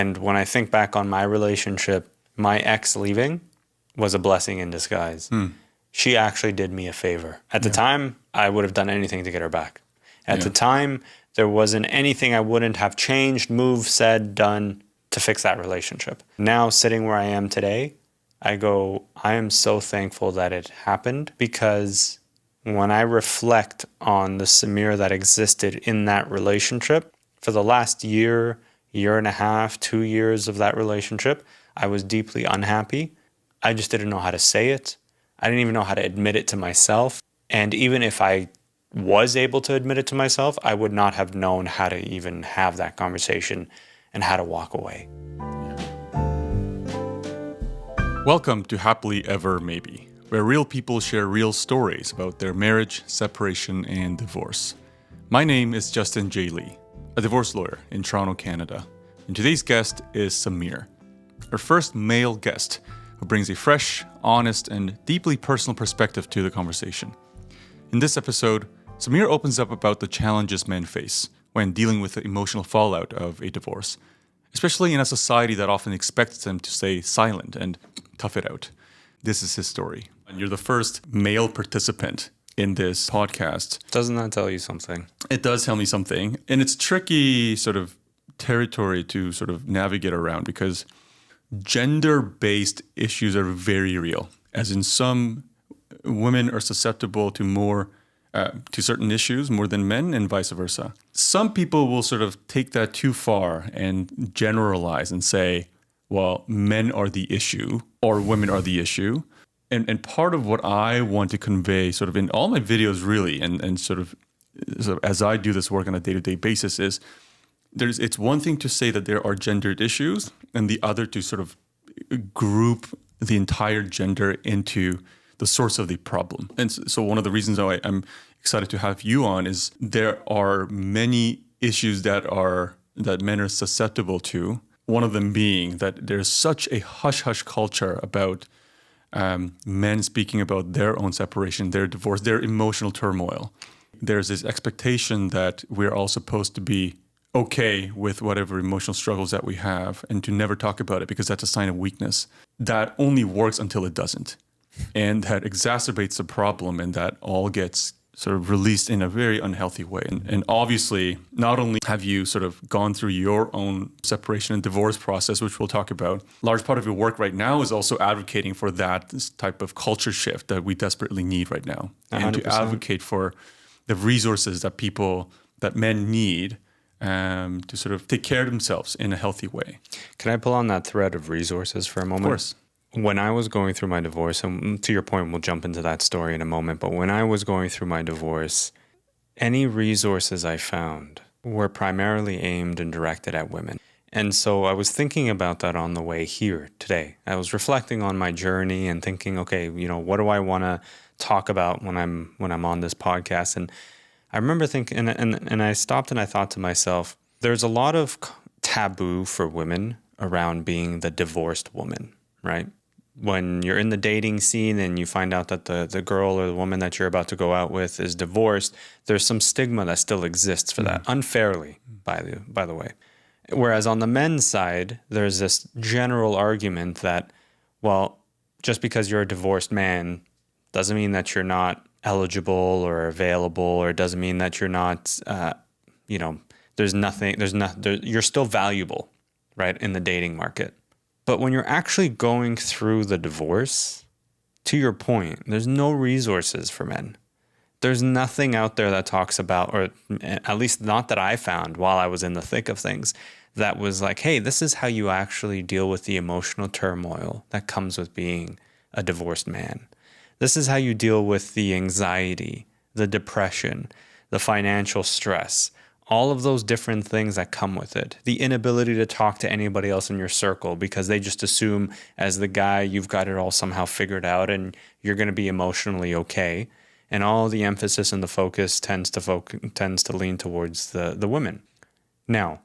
And when I think back on my relationship, my ex leaving was a blessing in disguise. She actually did me a favor. At the time, I would have done anything to get her back. At the time, there wasn't anything I wouldn't have changed, moved, said, done to fix that relationship. Now, sitting where I am today, I am so thankful that it happened, because when I reflect on the Samir that existed in that relationship, for the last year and a half, 2 years of that relationship, I was deeply unhappy. I just didn't know how to say it. I didn't even know how to admit it to myself. And even if I was able to admit it to myself, I would not have known how to even have that conversation and how to walk away. Welcome to Happily Ever Maybe, where real people share real stories about their marriage, separation, and divorce. My name is Justin J. Lee, a divorce lawyer in Toronto, Canada, and today's guest is Samir, our first male guest who brings a fresh, honest, and deeply personal perspective to the conversation. In this episode, Samir opens up about the challenges men face when dealing with the emotional fallout of a divorce, especially in a society that often expects them to stay silent and tough it out. This is his story. And you're the first male participant in this podcast. Doesn't that tell you something? It does tell me something. And it's tricky sort of territory to sort of navigate around, because gender-based issues are very real. As in, some women are susceptible to more to certain issues more than men, and vice versa. Some people will sort of take that too far and generalize and say, well, men are the issue or women are the issue. And part of what I want to convey sort of in all my videos really, and sort of as I do this work on a day-to-day basis, is it's one thing to say that there are gendered issues, and the other to sort of group the entire gender into the source of the problem. And so one of the reasons I'm excited to have you on is there are many issues that men are susceptible to. One of them being that there's such a hush-hush culture about men speaking about their own separation, their divorce, their emotional turmoil. There's this expectation that we're all supposed to be okay with whatever emotional struggles that we have and to never talk about it because that's a sign of weakness. That only works until it doesn't. And that exacerbates the problem, and that all gets sort of released in a very unhealthy way. And obviously, not only have you sort of gone through your own separation and divorce process, which we'll talk about, a large part of your work right now is also advocating for this type of culture shift that we desperately need right now. 100%. And to advocate for the resources that men need to sort of take care of themselves in a healthy way. Can I pull on that thread of resources for a moment? Of course. When I was going through my divorce, and to your point, we'll jump into that story in a moment, but when I was going through my divorce, any resources I found were primarily aimed and directed at women. And so I was thinking about that on the way here today. I was reflecting on my journey and thinking, okay, what do I want to talk about when I'm on this podcast? And I remember thinking, and I stopped and I thought to myself, there's a lot of taboo for women around being the divorced woman, right? When you're in the dating scene and you find out that the girl or the woman that you're about to go out with is divorced, there's some stigma that still exists for that, unfairly, by the way. Whereas on the men's side, there's this general argument that, well, just because you're a divorced man doesn't mean that you're not eligible or available, or it doesn't mean that you're not, you're still valuable, right, in the dating market. But when you're actually going through the divorce, to your point, there's no resources for men. There's nothing out there that talks about, or at least not that I found while I was in the thick of things, that was like, hey, this is how you actually deal with the emotional turmoil that comes with being a divorced man. This is how you deal with the anxiety, the depression, the financial stress, all of those different things that come with it. The inability to talk to anybody else in your circle because they just assume as the guy you've got it all somehow figured out and you're going to be emotionally okay. And all the emphasis and the focus tends to lean towards the women. Now,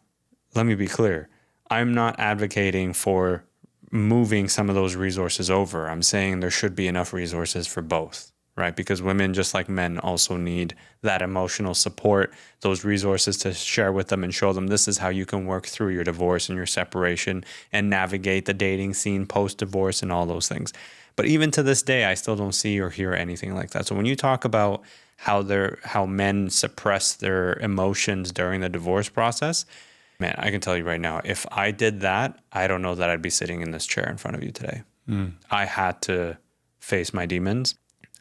let me be clear. I'm not advocating for moving some of those resources over. I'm saying there should be enough resources for both, right? Because women, just like men, also need that emotional support, those resources to share with them and show them this is how you can work through your divorce and your separation and navigate the dating scene post-divorce and all those things. But even to this day, I still don't see or hear anything like that. So when you talk about how men suppress their emotions during the divorce process, man, I can tell you right now, if I did that, I don't know that I'd be sitting in this chair in front of you today. I had to face my demons.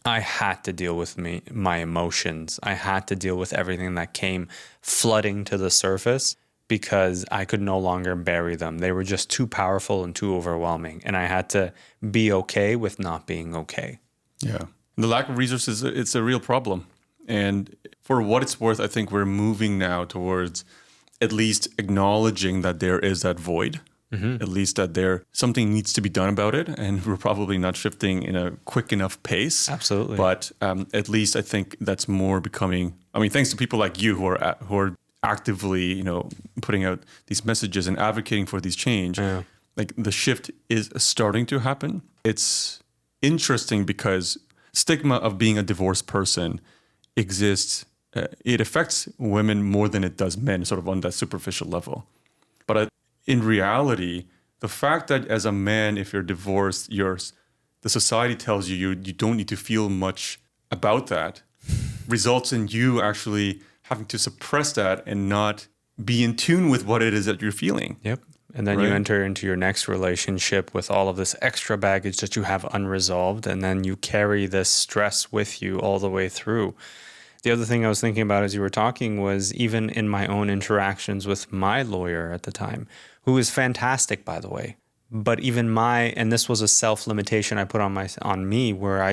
I had to deal with my emotions. I had to deal with everything that came flooding to the surface because I could no longer bury them. They were just too powerful and too overwhelming. And I had to be okay with not being okay. Yeah. The lack of resources, it's a real problem. And for what it's worth, I think we're moving now towards at least acknowledging that there is that void, at least that something needs to be done about it. And we're probably not shifting in a quick enough pace. Absolutely. But at least I think that's more becoming, I mean, thanks to people like you who are actively, putting out these messages and advocating for these change, like the shift is starting to happen. It's interesting because stigma of being a divorced person exists. It affects women more than it does men, sort of on that superficial level. But in reality, the fact that as a man, if you're divorced, the society tells you you don't need to feel much about that, results in you actually having to suppress that and not be in tune with what it is that you're feeling. Yep. And then you enter into your next relationship with all of this extra baggage that you have unresolved, and then you carry this stress with you all the way through. The other thing I was thinking about as you were talking was even in my own interactions with my lawyer at the time, who is fantastic, by the way. But even and this was a self-limitation I put on me, where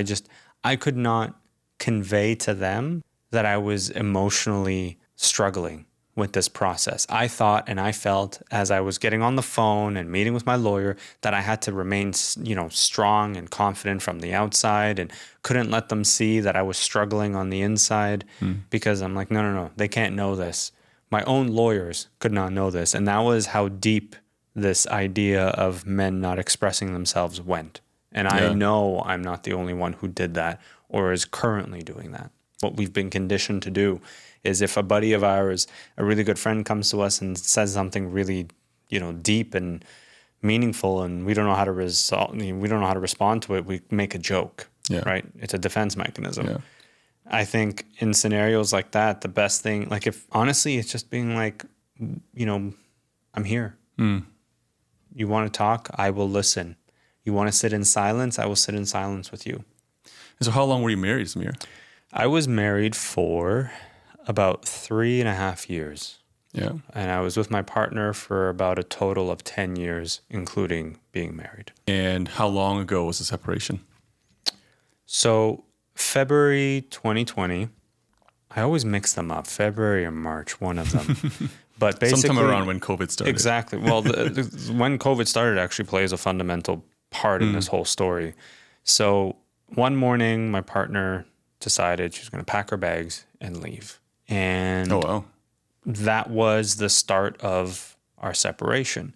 I could not convey to them that I was emotionally struggling with this process. I thought and I felt as I was getting on the phone and meeting with my lawyer that I had to remain, strong and confident from the outside and couldn't let them see that I was struggling on the inside because I'm like, no, they can't know this. My own lawyers could not know this. And that was how deep this idea of men not expressing themselves went. And I know I'm not the only one who did that or is currently doing that. What we've been conditioned to do is if a buddy of ours, a really good friend, comes to us and says something really, deep and meaningful, and we don't know how to respond to it, we make a joke, right? It's a defense mechanism. Yeah. I think in scenarios like that, the best thing, like if honestly, it's just being like, I'm here. You want to talk? I will listen. You want to sit in silence? I will sit in silence with you. And so how long were you married, Samir? I was married for about 3.5 years. Yeah. And I was with my partner for about a total of 10 years, including being married. And how long ago was the separation? So February 2020, I always mix them up, February or March, one of them. But basically, sometime around when COVID started. Exactly. Well, when COVID started actually plays a fundamental part in this whole story. So one morning, my partner decided she was going to pack her bags and leave. And that was the start of our separation.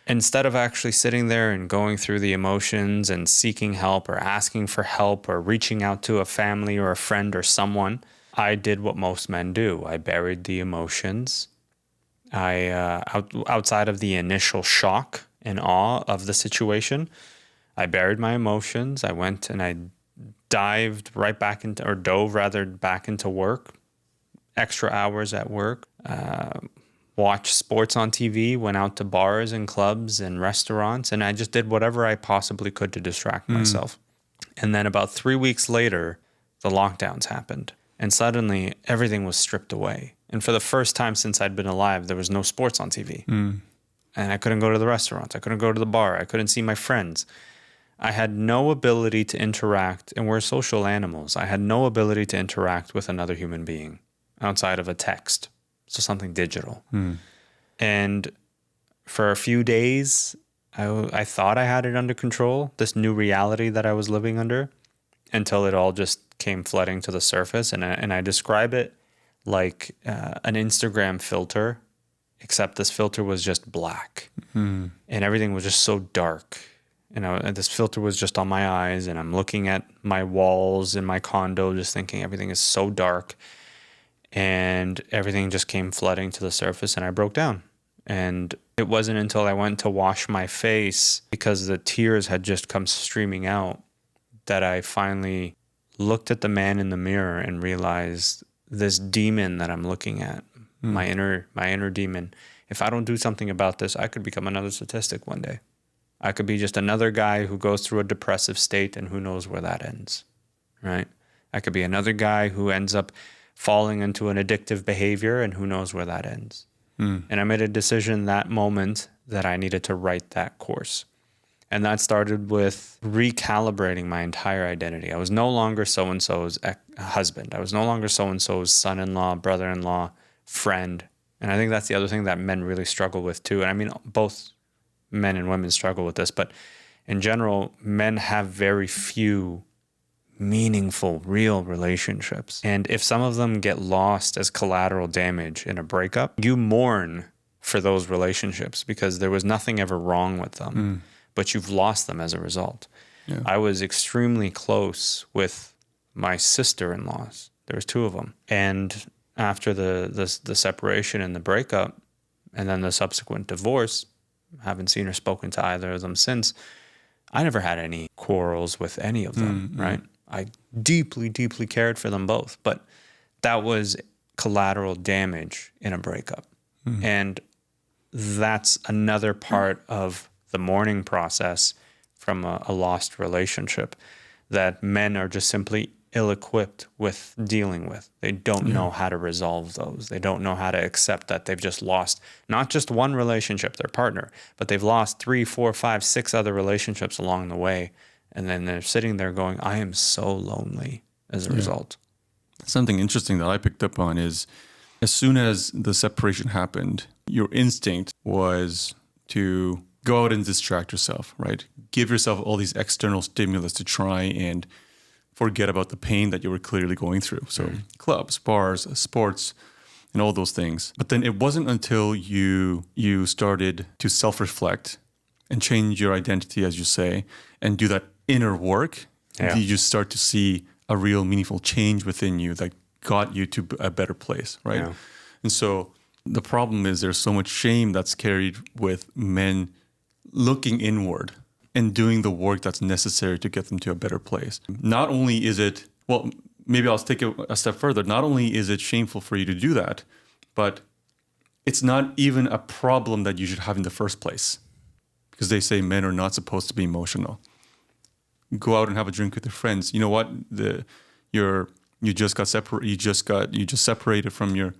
Instead of actually sitting there and going through the emotions and seeking help or asking for help or reaching out to a family or a friend or someone, I did what most men do. I buried the emotions. Outside of the initial shock and awe of the situation, I buried my emotions. I went and I dove back into work, extra hours at work, watched sports on TV, went out to bars and clubs and restaurants, and I just did whatever I possibly could to distract myself. And then about 3 weeks later, the lockdowns happened, and suddenly everything was stripped away. And for the first time since I'd been alive, there was no sports on TV. And I couldn't go to the restaurants. I couldn't go to the bar. I couldn't see my friends. I had no ability to interact, and we're social animals. I had no ability to interact with another human being outside of a text. So something digital. And for a few days, I thought I had it under control, this new reality that I was living under, until it all just came flooding to the surface. And I describe it like an Instagram filter, except this filter was just black. And everything was just so dark. And this filter was just on my eyes, and I'm looking at my walls in my condo, just thinking everything is so dark, and everything just came flooding to the surface, and I broke down. And it wasn't until I went to wash my face, because the tears had just come streaming out, that I finally looked at the man in the mirror and realized this demon that I'm looking at, my inner demon. If I don't do something about this, I could become another statistic one day. I could be just another guy who goes through a depressive state, and who knows where that ends, right? I could be another guy who ends up falling into an addictive behavior, and who knows where that ends. And I made a decision that moment that I needed to write that course. And that started with recalibrating my entire identity. I was no longer so-and-so's husband. I was no longer so-and-so's son-in-law, brother-in-law, friend. And I think that's the other thing that men really struggle with too. And I mean, both men and women struggle with this, but in general, men have very few meaningful, real relationships. And if some of them get lost as collateral damage in a breakup, you mourn for those relationships because there was nothing ever wrong with them, but you've lost them as a result. Yeah. I was extremely close with my sister-in-laws. There was two of them. And after the separation and the breakup, and then the subsequent divorce, haven't seen or spoken to either of them since, I never had any quarrels with any of them, right? I deeply, deeply cared for them both, but that was collateral damage in a breakup. And that's another part of the mourning process from a lost relationship that men are just simply ill-equipped with dealing with. They don't know how to resolve those. They don't know how to accept that they've just lost not just one relationship, their partner, but they've lost 3, 4, 5, 6 other relationships along the way. And then they're sitting there going, I am so lonely as a result. Something interesting that I picked up on is as soon as the separation happened, your instinct was to go out and distract yourself, right? Give yourself all these external stimulus to try and forget about the pain that you were clearly going through. So clubs, bars, sports, and all those things. But then it wasn't until you started to self-reflect and change your identity, as you say, and do that inner work, that you just start to see a real meaningful change within you that got you to a better place, right? Yeah. And so the problem is there's so much shame that's carried with men looking inward and doing the work that's necessary to get them to a better place. Not only is it, well, maybe I'll take it a step further. Not only is it shameful for you to do that, but it's not even a problem that you should have in the first place, because they say men are not supposed to be emotional. Go out and have a drink with your friends. You know what? You just separated from your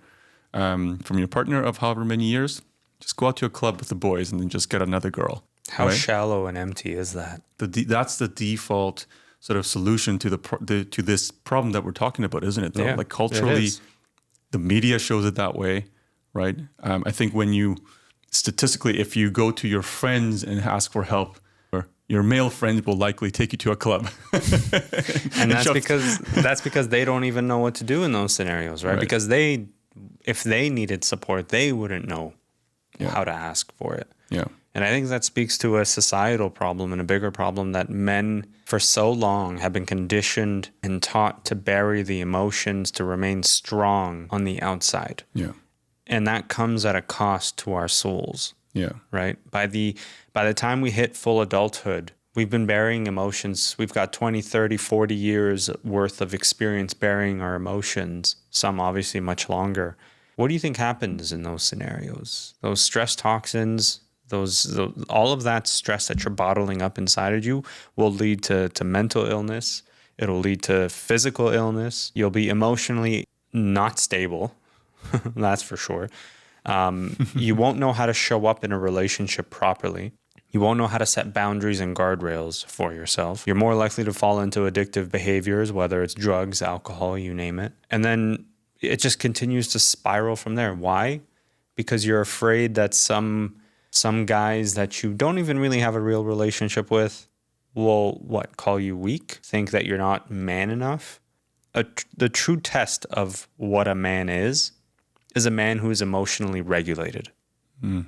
partner of however many years. Just go out to a club with the boys and then just get another girl. How shallow and empty is that? That's the default sort of solution to to this problem that we're talking about, isn't it? Though? Yeah, like culturally, the media shows it that way, right? I think statistically, if you go to your friends and ask for help, your male friends will likely take you to a club. And that's because they don't even know what to do in those scenarios, right? Because if they needed support, they wouldn't know how to ask for it. Yeah. And I think that speaks to a societal problem and a bigger problem that men for so long have been conditioned and taught to bury the emotions, to remain strong on the outside. Yeah. And that comes at a cost to our souls. Yeah. Right? By the time we hit full adulthood, we've been burying emotions. We've got 20, 30, 40 years worth of experience burying our emotions, some obviously much longer. What do you think happens in those scenarios? Those stress toxins, all of that stress that you're bottling up inside of you will lead to mental illness. It'll lead to physical illness. You'll be emotionally not stable. That's for sure. You won't know how to show up in a relationship properly. You won't know how to set boundaries and guardrails for yourself. You're more likely to fall into addictive behaviors, whether it's drugs, alcohol, you name it. And then it just continues to spiral from there. Why? Because you're afraid that some guys that you don't even really have a real relationship with will, call you weak? Think that you're not man enough? The true test of what a man is a man who is emotionally regulated. And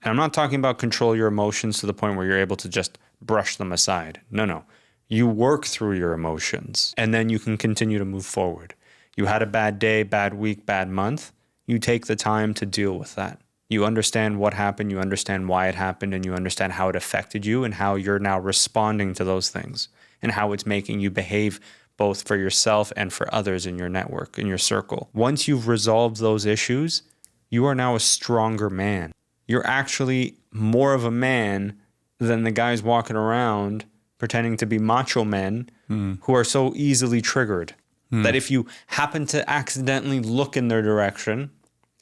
I'm not talking about control your emotions to the point where you're able to just brush them aside. No. You work through your emotions and then you can continue to move forward. You had a bad day, bad week, bad month. You take the time to deal with that. You understand what happened, you understand why it happened, and you understand how it affected you and how you're now responding to those things and how it's making you behave both for yourself and for others in your network, in your circle. Once you've resolved those issues, you are now a stronger man. You're actually more of a man than the guys walking around pretending to be macho men who are so easily triggered that if you happen to accidentally look in their direction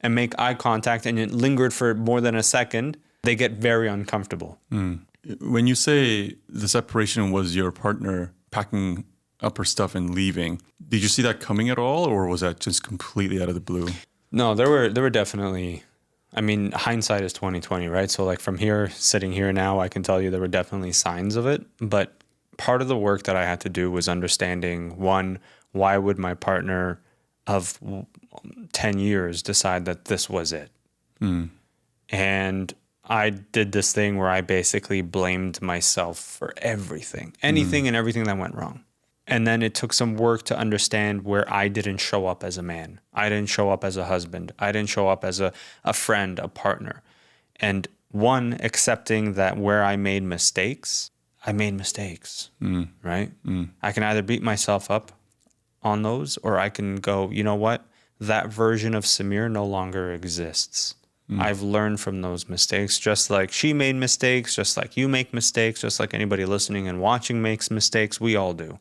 and make eye contact and it lingered for more than a second, they get very uncomfortable. When you say the separation was your partner packing up her stuff and leaving, did you see that coming at all, or was that just completely out of the blue? No, there were definitely, I mean, hindsight is 2020, right? So like from here, sitting here now, I can tell you there were definitely signs of it. But part of the work that I had to do was understanding, one, why would my partner of 10 years decide that this was it? And I did this thing where I basically blamed myself for everything, anything and everything that went wrong. And then it took some work to understand where I didn't show up as a man. I didn't show up as a husband. I didn't show up as a friend, a partner. And one, accepting that where I made mistakes, right? I can either beat myself up on those, or I can go, you know what? That version of Samir no longer exists. I've learned from those mistakes, just like she made mistakes, just like you make mistakes, just like anybody listening and watching makes mistakes. We all do.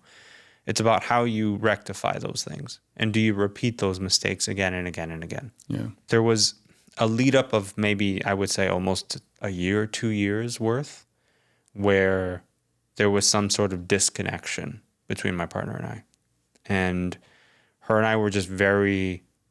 It's about how you rectify those things. And do you repeat those mistakes again and again and again? Yeah. There was a lead up of maybe, I would say, almost a year, 2 years worth, where there was some sort of disconnection between my partner and I. And her and I were just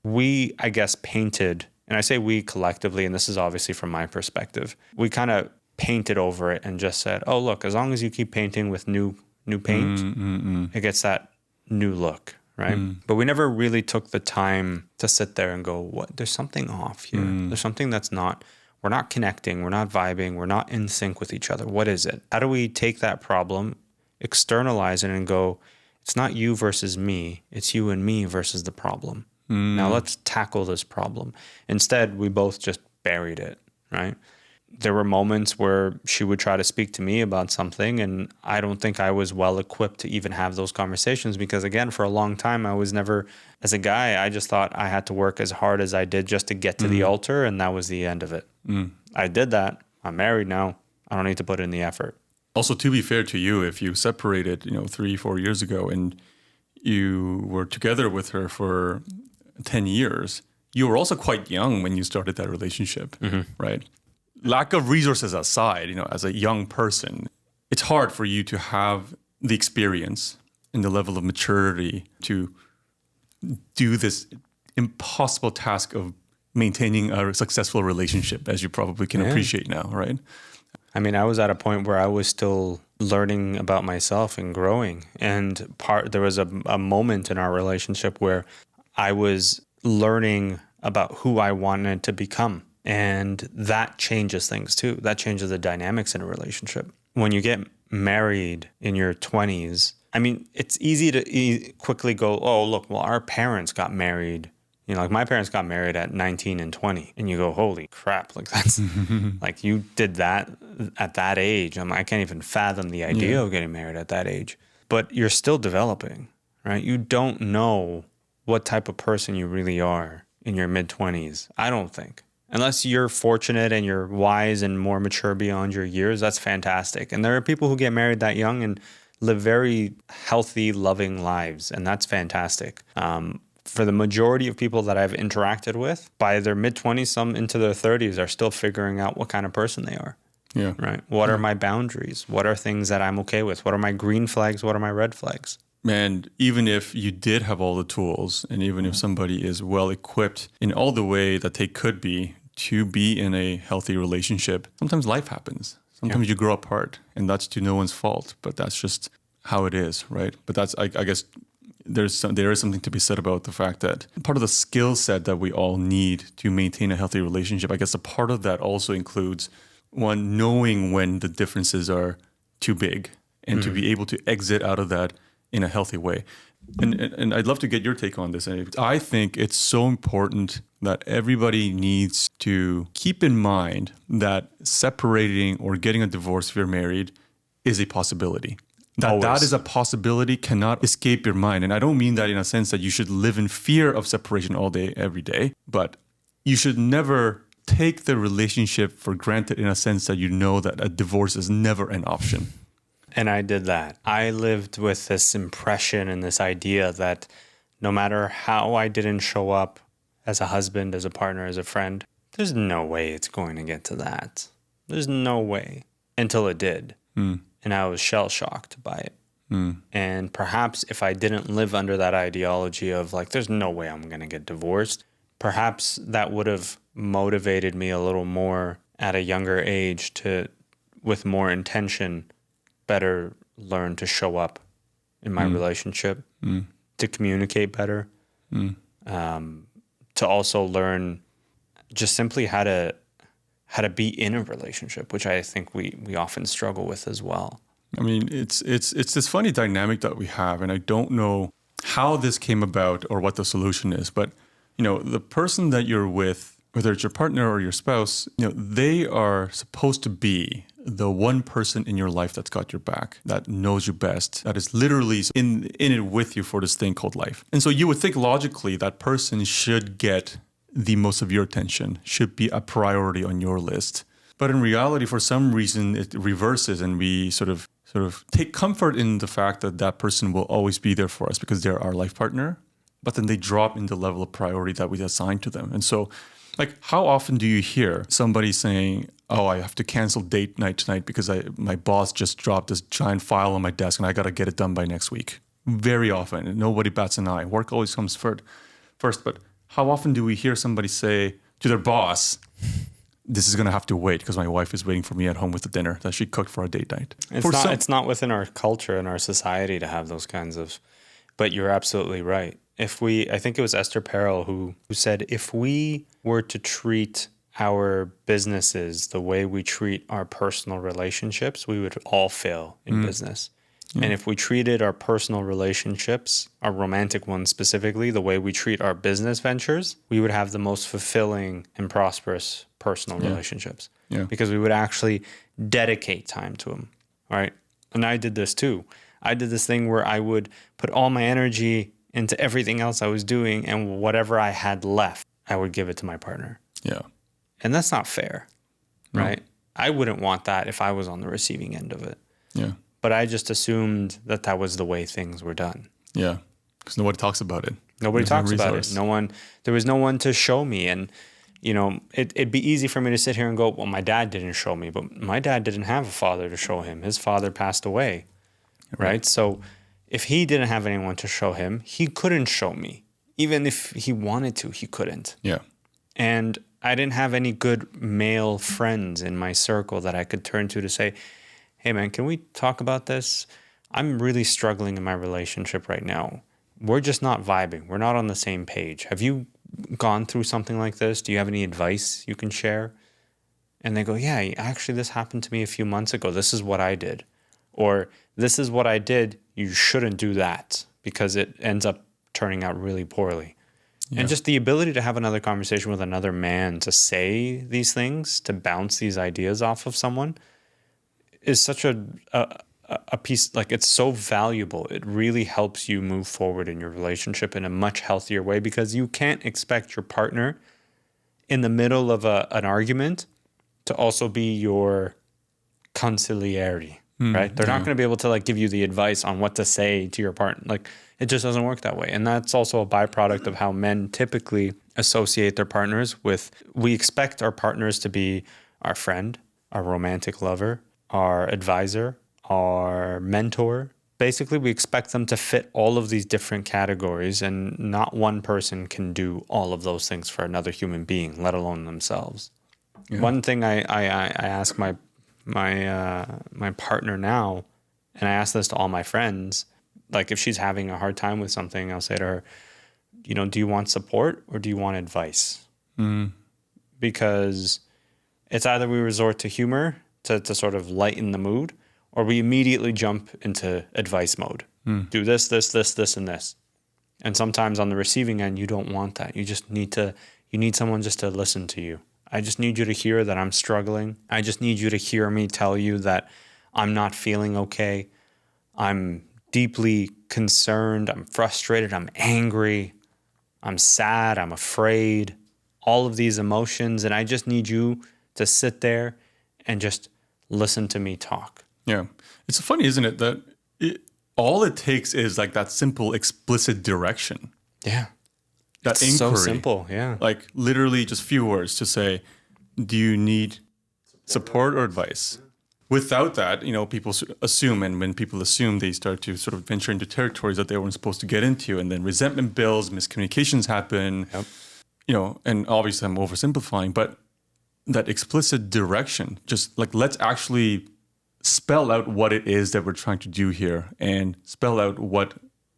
we, I guess, painted, and I say we collectively, and this is obviously from my perspective, we kind of painted over it and just said, oh, look, as long as you keep painting with new paint, it gets that new look, right? But we never really took the time to sit there and go, what? There's something off here. There's something we're not connecting, we're not vibing, we're not in sync with each other. What is it? How do we take that problem, externalize it, and go, it's not you versus me, it's you and me versus the problem. Now let's tackle this problem. Instead, we both just buried it, right? There were moments where she would try to speak to me about something, and I don't think I was well equipped to even have those conversations because, again, for a long time, I was never, as a guy, I just thought I had to work as hard as I did just to get to the altar, and that was the end of it. I did that. I'm married now. I don't need to put in the effort. Also, to be fair to you, if you separated, 3-4 years ago and you were together with her for 10 years, you were also quite young when you started that relationship, right? Lack of resources aside, as a young person, it's hard for you to have the experience and the level of maturity to do this impossible task of maintaining a successful relationship, as you probably can appreciate now, right? I mean, I was at a point where I was still learning about myself and growing. And there was a moment in our relationship where I was learning about who I wanted to become. And that changes things too. That changes the dynamics in a relationship. When you get married in your 20s, I mean, it's easy to quickly go, oh, look, well, our parents got married. Like my parents got married at 19 and 20. And you go, holy crap, like that's, like you did that at that age. I can't even fathom the idea of getting married at that age. But you're still developing, right? You don't know what type of person you really are in your mid-20s, I don't think. Unless you're fortunate and you're wise and more mature beyond your years, that's fantastic. And there are people who get married that young and live very healthy, loving lives, and that's fantastic. For the majority of people that I've interacted with, by their mid-20s, some into their 30s, are still figuring out what kind of person they are. Yeah. Right? What are my boundaries? What are things that I'm okay with? What are my green flags? What are my red flags? And even if you did have all the tools, and even if somebody is well equipped in all the way that they could be to be in a healthy relationship, sometimes life happens. Sometimes you grow apart, and that's to no one's fault, but that's just how it is, right? But that's, I guess, there is something to be said about the fact that part of the skill set that we all need to maintain a healthy relationship, I guess a part of that also includes one, knowing when the differences are too big and to be able to exit out of that in a healthy way. And I'd love to get your take on this. And I think it's so important that everybody needs to keep in mind that separating or getting a divorce if you're married is a possibility. That Always. is a possibility, cannot escape your mind. And I don't mean that in a sense that you should live in fear of separation all day, every day, but you should never take the relationship for granted in a sense that you know that a divorce is never an option. And I did that. I lived with this impression and this idea that no matter how I didn't show up as a husband, as a partner, as a friend, there's no way it's going to get to that. There's no way. Until it did. And I was shell-shocked by it. And perhaps if I didn't live under that ideology of like, there's no way I'm going to get divorced, perhaps that would have motivated me a little more at a younger age to, with more intention, better learn to show up in my relationship, to communicate better, to also learn just simply how to be in a relationship, which I think we often struggle with as well. I mean, it's this funny dynamic that we have, and I don't know how this came about or what the solution is, but the person that you're with, whether it's your partner or your spouse, they are supposed to be the one person in your life that's got your back, that knows you best, that is literally in it with you for this thing called life. And so you would think logically that person should get the most of your attention, should be a priority on your list. But in reality, for some reason, it reverses, and we sort of take comfort in the fact that that person will always be there for us because they're our life partner. But then they drop in the level of priority that we assign to them. And so, like, how often do you hear somebody saying, "Oh, I have to cancel date night tonight because my boss just dropped this giant file on my desk and I got to get it done by next week"? Very often, and nobody bats an eye. Work always comes first. But how often do we hear somebody say to their boss, "This is going to have to wait because my wife is waiting for me at home with the dinner that she cooked for a date night"? It's not within our culture and our society to have those kinds of, but you're absolutely right. I think it was Esther Perel who said, if we were to treat our businesses the way we treat our personal relationships, we would all fail in business. And if we treated our personal relationships, our romantic ones specifically, the way we treat our business ventures, we would have the most fulfilling and prosperous personal relationships. Yeah. Because we would actually dedicate time to them, right? And I did this too. I did this thing where I would put all my energy into everything else I was doing, and whatever I had left, I would give it to my partner. Yeah. And that's not fair, right? I wouldn't want that if I was on the receiving end of it. Yeah. But I just assumed that was the way things were done. Yeah. Because nobody talks about it. Nobody There's talks no about it. resource. There was no one to show me. And, it'd be easy for me to sit here and go, well, my dad didn't show me, but my dad didn't have a father to show him. His father passed away, right? So if he didn't have anyone to show him, he couldn't show me. Even if he wanted to, he couldn't. Yeah. And I didn't have any good male friends in my circle that I could turn to say, hey, man, can we talk about this? I'm really struggling in my relationship right now. We're just not vibing. We're not on the same page. Have you gone through something like this? Do you have any advice you can share? And they go, yeah, actually, this happened to me a few months ago. This is what I did. Or this is what I did. You shouldn't do that because it ends up turning out really poorly. Yeah. And just the ability to have another conversation with another man to say these things, to bounce these ideas off of someone is such a piece, like it's so valuable. It really helps you move forward in your relationship in a much healthier way because you can't expect your partner in the middle of an argument to also be your conciliary, right? They're not going to be able to like give you the advice on what to say to your partner. Like it just doesn't work that way. And that's also a byproduct of how men typically associate their partners with. We expect our partners to be our friend, our romantic lover, our advisor, our mentor. Basically, we expect them to fit all of these different categories, and not one person can do all of those things for another human being, let alone themselves. Yeah. One thing I ask my partner now, and I ask this to all my friends, like if she's having a hard time with something, I'll say to her, do you want support or do you want advice? Because it's either we resort to humor to sort of lighten the mood, or we immediately jump into advice mode. Do this, this, this, this, and this. And sometimes on the receiving end, you don't want that. You need someone just to listen to you. I just need you to hear that I'm struggling. I just need you to hear me tell you that I'm not feeling okay. I'm deeply concerned. I'm frustrated. I'm angry. I'm sad. I'm afraid. All of these emotions. And I just need you to sit there and just listen to me talk. Yeah. It's funny, isn't it, that all it takes is like that simple, explicit direction. Yeah. That It's inquiry. so simple. Yeah. Like literally just few words to say, do you need support or advice? Without that, people assume, and when people assume, they start to sort of venture into territories that they weren't supposed to get into, and then resentment builds, miscommunications happen. Yep. And obviously I'm oversimplifying, but that explicit direction, just like let's actually spell out what it is that we're trying to do here and spell out what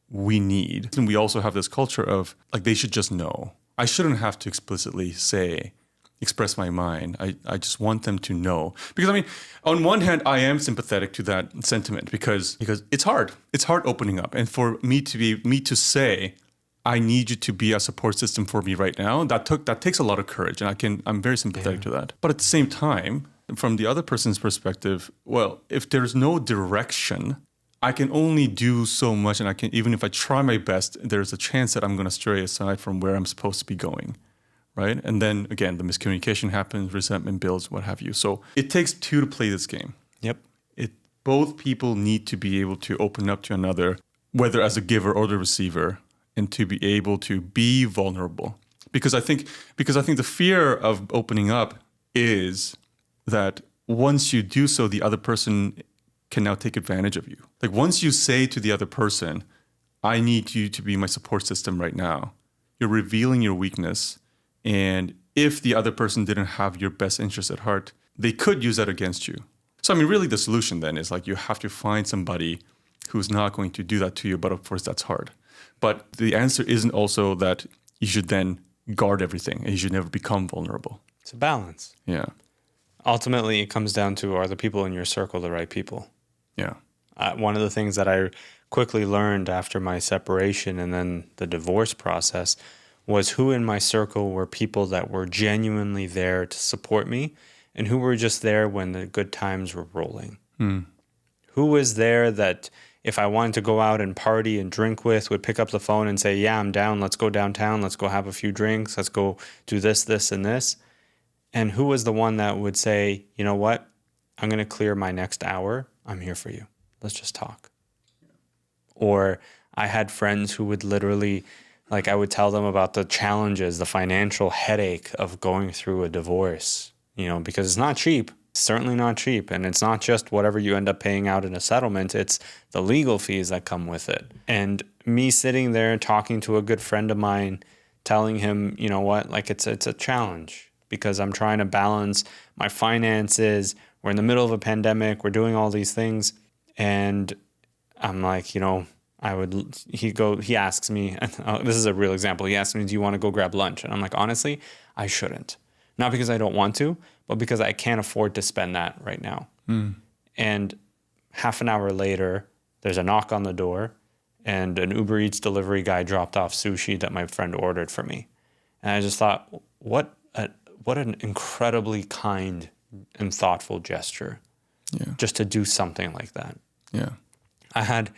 we need. And we also have this culture of like, they should just know. I shouldn't have to explicitly express my mind. I just want them to know. Because I mean, on one hand, I am sympathetic to that sentiment because it's hard. It's hard opening up. And for me to say, I need you to be a support system for me right now, that takes a lot of courage. And I'm very sympathetic to that. But at the same time, from the other person's perspective, well, if there's no direction, I can only do so much, and even if I try my best, there's a chance that I'm going to stray aside from where I'm supposed to be going, right? And then again, the miscommunication happens, resentment builds, what have you. So it takes two to play this game. Yep. Both people need to be able to open up to another, whether as a giver or the receiver, and to be able to be vulnerable. Because I think the fear of opening up is that once you do so, the other person can now take advantage of you. Like once you say to the other person, I need you to be my support system right now, you're revealing your weakness. And if the other person didn't have your best interest at heart, they could use that against you. So, I mean, really the solution then is like you have to find somebody who's not going to do that to you. But of course, that's hard. But the answer isn't also that you should then guard everything and you should never become vulnerable. It's a balance. Yeah. Ultimately, it comes down to, are the people in your circle the right people? Yeah. One of the things that I quickly learned after my separation and then the divorce process was who in my circle were people that were genuinely there to support me and who were just there when the good times were rolling. Who was there that if I wanted to go out and party and drink with, would pick up the phone and say, yeah, I'm down. Let's go downtown. Let's go have a few drinks. Let's go do this, this, and this. And who was the one that would say, you know what? I'm going to clear my next hour. I'm here for you. Let's just talk. Or I had friends who would literally, like I would tell them about the challenges, the financial headache of going through a divorce, because it's not cheap. Certainly not cheap. And it's not just whatever you end up paying out in a settlement. It's the legal fees that come with it. And me sitting there and talking to a good friend of mine, telling him, you know what, like it's a challenge because I'm trying to balance my finances. We're in the middle of a pandemic. We're doing all these things. And I'm like, he asks me, this is a real example. He asked me, do you want to go grab lunch? And I'm like, honestly, I shouldn't. Not because I don't want to, but because I can't afford to spend that right now. And half an hour later, there's a knock on the door and an Uber Eats delivery guy dropped off sushi that my friend ordered for me. And I just thought, what an incredibly kind and thoughtful gesture. Yeah. Just to do something like that. Yeah. I had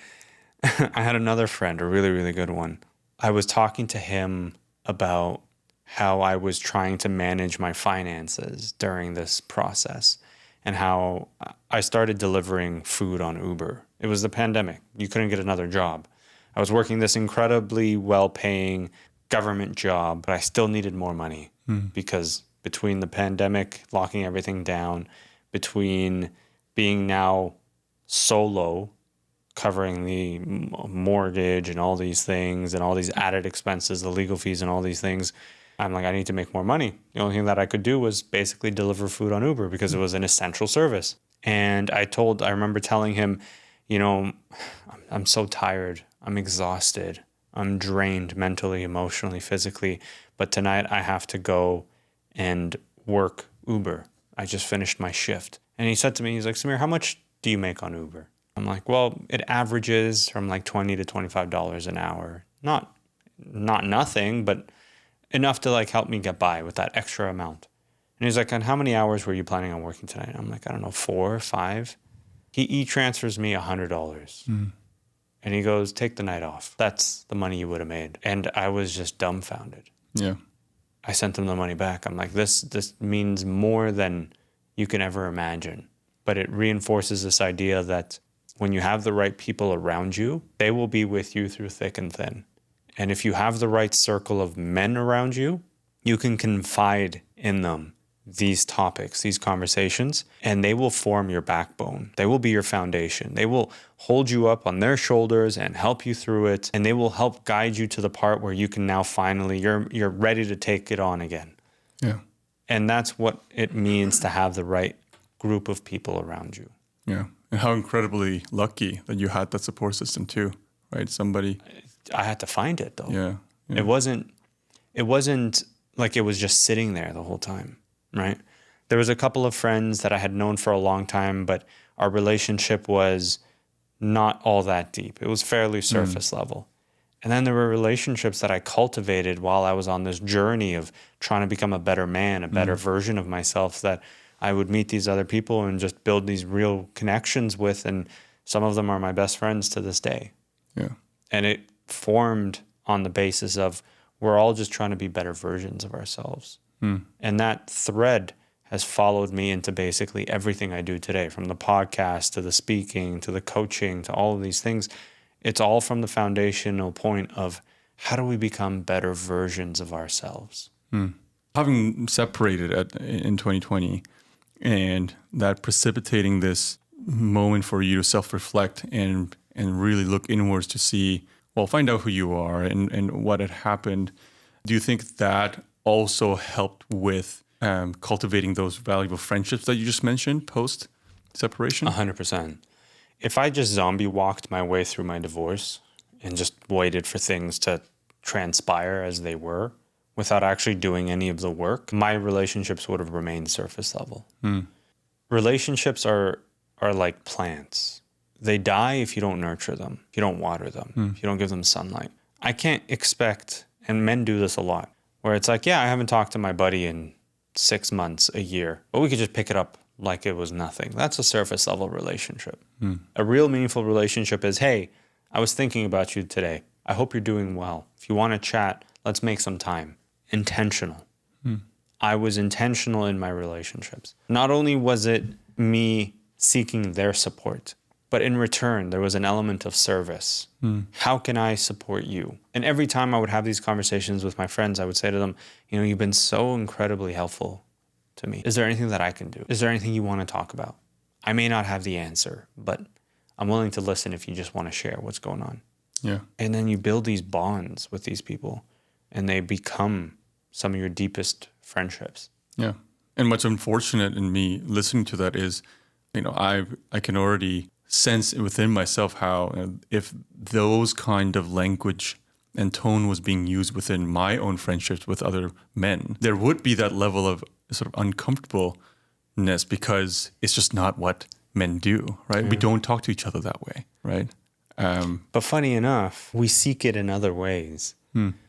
another friend, a really, really good one. I was talking to him about how I was trying to manage my finances during this process and how I started delivering food on Uber. It was the pandemic. You couldn't get another job. I was working this incredibly well-paying government job, but I still needed more money because between the pandemic, locking everything down, between being now solo, covering the mortgage and all these things and all these added expenses, the legal fees and all these things, I'm like, I need to make more money. The only thing that I could do was basically deliver food on Uber because it was an essential service. And I remember telling him, I'm so tired. I'm exhausted. I'm drained mentally, emotionally, physically. But tonight I have to go and work Uber. I just finished my shift. And he said to me, he's like, Samir, how much do you make on Uber? I'm like, well, it averages from like $20 to $25 an hour. Not nothing, but enough to like help me get by with that extra amount. And he's like, and how many hours were you planning on working tonight? I'm like, I don't know, 4 or 5. He e-transfers me $100. And he goes, take the night off. That's the money you would have made. And I was just dumbfounded. Yeah. I sent him the money back. I'm like, this means more than you can ever imagine. But it reinforces this idea that when you have the right people around you, they will be with you through thick and thin. And if you have the right circle of men around you, you can confide in them these topics, these conversations, and they will form your backbone. They will be your foundation. They will hold you up on their shoulders and help you through it. And they will help guide you to the part where you can now finally, you're ready to take it on again. Yeah. And that's what it means to have the right group of people around you. Yeah. And how incredibly lucky that you had that support system too, right? Somebody. I had to find it though. Yeah. It wasn't like it was just sitting there the whole time, right? There was a couple of friends that I had known for a long time, but our relationship was not all that deep. It was fairly surface level. And then there were relationships that I cultivated while I was on this journey of trying to become a better man, a better version of myself, that I would meet these other people and just build these real connections with. And some of them are my best friends to this day. Yeah. And it formed on the basis of we're all just trying to be better versions of ourselves. And that thread has followed me into basically everything I do today, from the podcast to the speaking to the coaching to all of these things. It's all from the foundational point of how do we become better versions of ourselves? Having separated in 2020 and that precipitating this moment for you to self-reflect and really look inwards to see, well, find out who you are and what had happened. Do you think that also helped with cultivating those valuable friendships that you just mentioned post-separation? 100%. If I just zombie walked my way through my divorce and just waited for things to transpire as they were without actually doing any of the work, my relationships would have remained surface level. Relationships are like plants. They die if you don't nurture them, if you don't water them, if you don't give them sunlight. I can't expect, and men do this a lot, where it's like, yeah, I haven't talked to my buddy in 6 months, a year, but we could just pick it up like it was nothing. That's a surface level relationship. A real meaningful relationship is, hey, I was thinking about you today. I hope you're doing well. If you want to chat, let's make some time. Intentional. I was intentional in my relationships. Not only was it me seeking their support, but in return, there was an element of service. How can I support you? And every time I would have these conversations with my friends, I would say to them, you've been so incredibly helpful to me. Is there anything that I can do? Is there anything you want to talk about? I may not have the answer, but I'm willing to listen if you just want to share what's going on. Yeah. And then you build these bonds with these people and they become some of your deepest friendships. Yeah. And what's unfortunate in me listening to that is, I can already sense within myself how if those kind of language and tone was being used within my own friendships with other men, there would be that level of sort of uncomfortableness because it's just not what men do, right? We don't talk to each other that way, right? But funny enough, we seek it in other ways.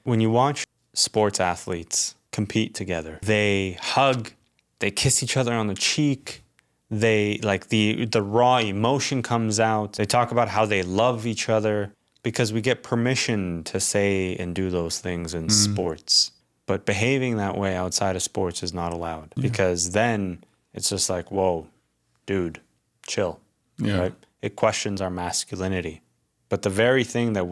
When you watch sports athletes compete together, they hug, they kiss each other on the cheek. They like the raw emotion comes out. They talk about how they love each other because we get permission to say and do those things in sports. But behaving that way outside of sports is not allowed because then it's just like, whoa, dude, chill. Right? It questions our masculinity. But the very thing that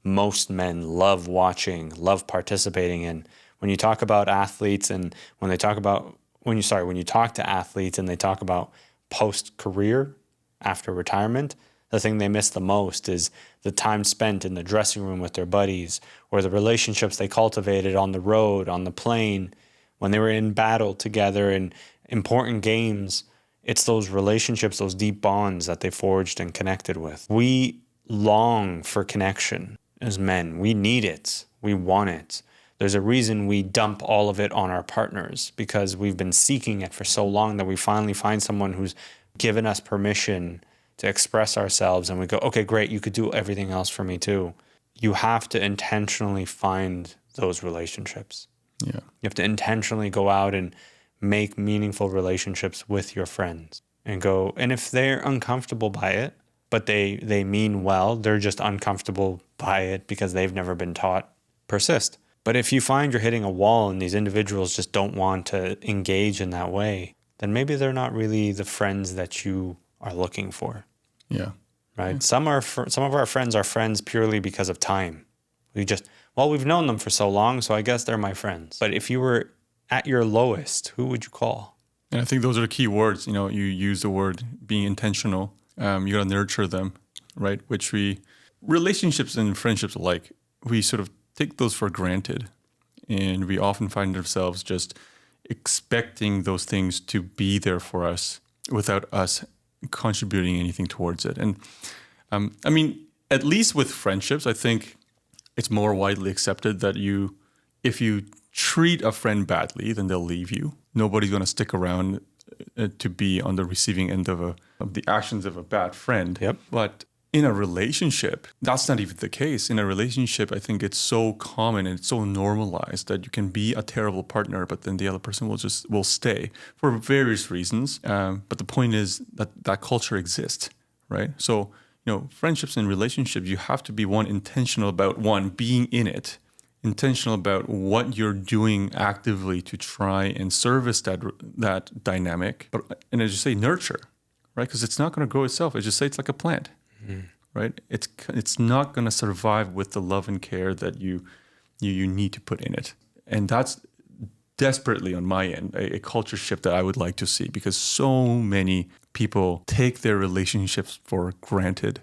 most men love watching, love participating in, when you talk about athletes and when you talk to athletes and they talk about post-career after retirement, the thing they miss the most is the time spent in the dressing room with their buddies or the relationships they cultivated on the road, on the plane, when they were in battle together in important games. It's those relationships, those deep bonds that they forged and connected with. We long for connection as men. We need it. We want it. There's a reason we dump all of it on our partners because we've been seeking it for so long that we finally find someone who's given us permission to express ourselves and we go, okay, great, you could do everything else for me too. You have to intentionally find those relationships. Yeah. You have to intentionally go out and make meaningful relationships with your friends and go. And if they're uncomfortable by it, but they mean well, they're just uncomfortable by it because they've never been taught, persist. But if you find you're hitting a wall and these individuals just don't want to engage in that way, then maybe they're not really the friends that you are looking for. Yeah. Right? Some of our friends are friends purely because of time. We've known them for so long, so I guess they're my friends. But if you were at your lowest, who would you call? And I think those are the key words. You use the word being intentional. You got to nurture them, right? Relationships and friendships alike, we sort of take those for granted. And we often find ourselves just expecting those things to be there for us without us contributing anything towards it. And at least with friendships, I think it's more widely accepted that if you treat a friend badly, then they'll leave you. Nobody's going to stick around to be on the receiving end of the actions of a bad friend. Yep. But in a relationship, that's not even the case. In a relationship, I think it's so common and it's so normalized that you can be a terrible partner, but then the other person will stay for various reasons. But the point is that culture exists, right? So, friendships and relationships, you have to be intentional about being in it, intentional about what you're doing actively to try and service that dynamic. And as you say, nurture, right? Because it's not going to grow itself. As you say, it's like a plant. Right? It's not going to survive with the love and care that you need to put in it. And that's desperately on my end a culture shift that I would like to see, because so many people take their relationships for granted.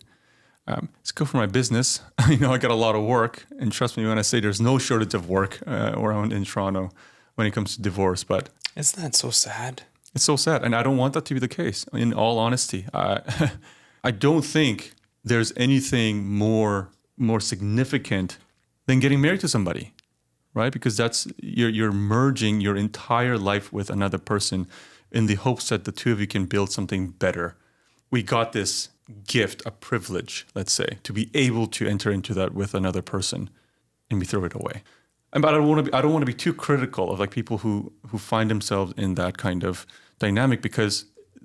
Let's go for my business. I got a lot of work, and trust me when I say there's no shortage of work around in Toronto when it comes to divorce. But isn't that so sad? It's so sad, and I don't want that to be the case. In all honesty, I don't think there's anything more significant than getting married to somebody, right? Because that's you're merging your entire life with another person in the hopes that the two of you can build something better. We got this gift, a privilege, let's say, to be able to enter into that with another person, and we throw it away. But I don't want to be too critical of like people who find themselves in that kind of dynamic, because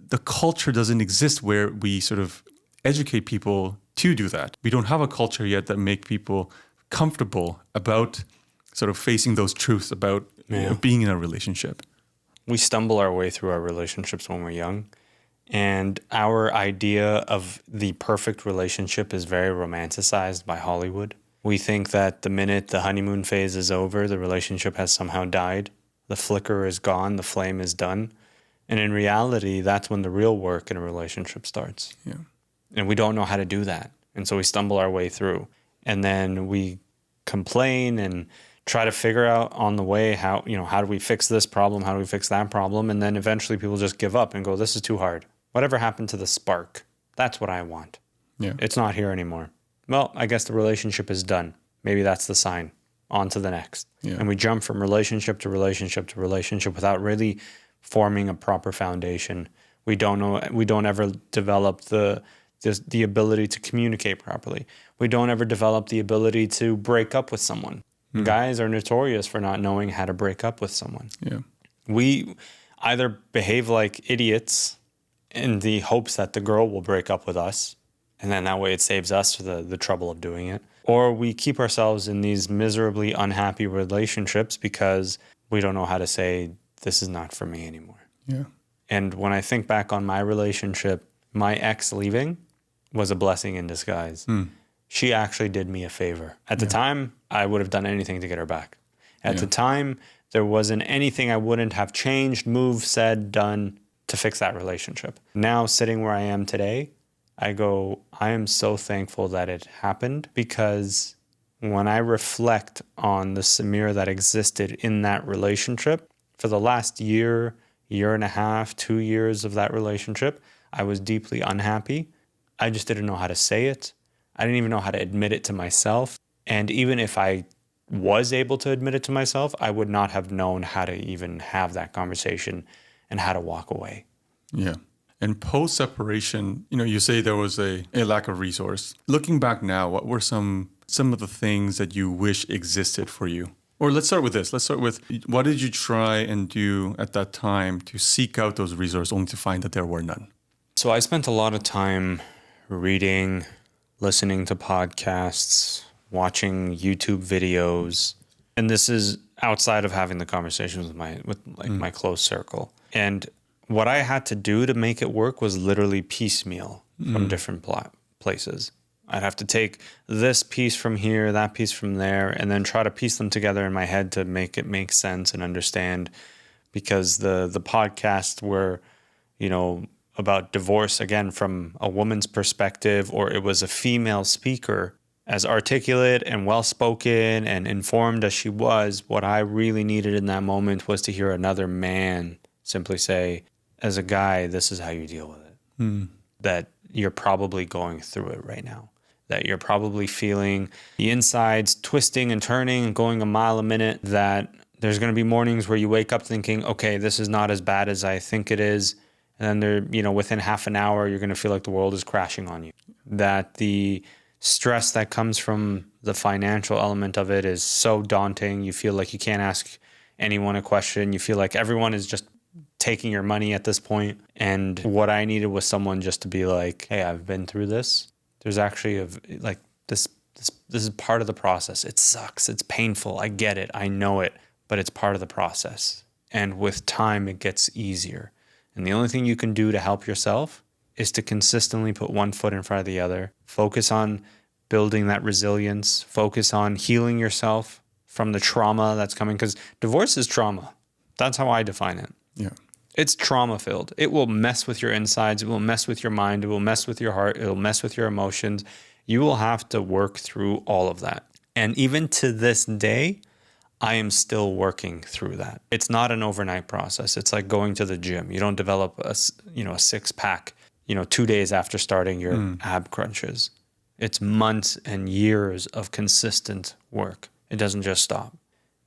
the culture doesn't exist where we sort of educate people to do that. We don't have a culture yet that make people comfortable about sort of facing those truths about being in a relationship. We stumble our way through our relationships when we're young, and our idea of the perfect relationship is very romanticized by Hollywood. We think that the minute the honeymoon phase is over, the relationship has somehow died. The flicker is gone, the flame is done. And in reality, that's when the real work in a relationship starts. Yeah. And we don't know how to do that. And so we stumble our way through. And then we complain and try to figure out on the way how do we fix this problem? How do we fix that problem? And then eventually people just give up and go, this is too hard. Whatever happened to the spark? That's what I want. Yeah. It's not here anymore. Well, I guess the relationship is done. Maybe that's the sign. On to the next. Yeah. And we jump from relationship to relationship to relationship without really forming a proper foundation. We don't ever develop the ability to communicate properly. We don't ever develop the ability to break up with someone. Guys are notorious for not knowing how to break up with someone. Yeah. We either behave like idiots in the hopes that the girl will break up with us, and then that way it saves us the trouble of doing it. Or we keep ourselves in these miserably unhappy relationships because we don't know how to say, this is not for me anymore. Yeah. And when I think back on my relationship, my ex leaving was a blessing in disguise. She actually did me a favor. At the time, I would have done anything to get her back. At the time, there wasn't anything I wouldn't have changed, moved, said, done to fix that relationship. Now, sitting where I am today, I go, I am so thankful that it happened, because when I reflect on the Samir that existed in that relationship, for the last year and a half, 2 years of that relationship, I was deeply unhappy. I just didn't know how to say it. I didn't even know how to admit it to myself. And even if I was able to admit it to myself, I would not have known how to even have that conversation and how to walk away. Yeah. And post separation, you say there was a lack of resource. Looking back now, what were some of the things that you wish existed for you? Or let's start with this. Let's start with, what did you try and do at that time to seek out those resources only to find that there were none? So I spent a lot of time reading, listening to podcasts, watching YouTube videos. And this is outside of having the conversations with my close circle. And what I had to do to make it work was literally piecemeal from different places. I'd have to take this piece from here, that piece from there, and then try to piece them together in my head to make it make sense and understand. Because the podcasts were, about divorce, again, from a woman's perspective, or it was a female speaker. As articulate and well-spoken and informed as she was, what I really needed in that moment was to hear another man simply say, as a guy, this is how you deal with it. That you're probably going through it right now. That you're probably feeling the insides twisting and turning and going a mile a minute. That there's going to be mornings where you wake up thinking, okay, this is not as bad as I think it is. And then within half an hour, you're going to feel like the world is crashing on you. That the stress that comes from the financial element of it is so daunting. You feel like you can't ask anyone a question. You feel like everyone is just taking your money at this point. And what I needed was someone just to be like, hey, I've been through this. There's actually this is part of the process. It sucks. It's painful. I get it. I know it, but it's part of the process. And with time, it gets easier. And the only thing you can do to help yourself is to consistently put one foot in front of the other. Focus on building that resilience. Focus on healing yourself from the trauma that's coming. Because divorce is trauma. That's how I define it. Yeah. It's trauma filled. It will mess with your insides. It will mess with your mind. It will mess with your heart. It will mess with your emotions. You will have to work through all of that. And even to this day, I am still working through that. It's not an overnight process. It's like going to the gym. You don't develop a six pack, 2 days after starting your ab crunches. It's months and years of consistent work. It doesn't just stop.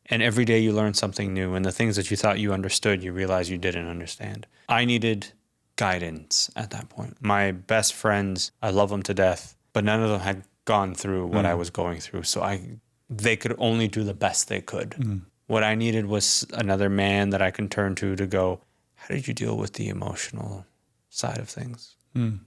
And every day you learn something new. And the things that you thought you understood, you realize you didn't understand. I needed guidance at that point. My best friends, I love them to death, but none of them had gone through what I was going through. So they could only do the best they could. What I needed was another man that I can turn to go, how did you deal with the emotional side of things? On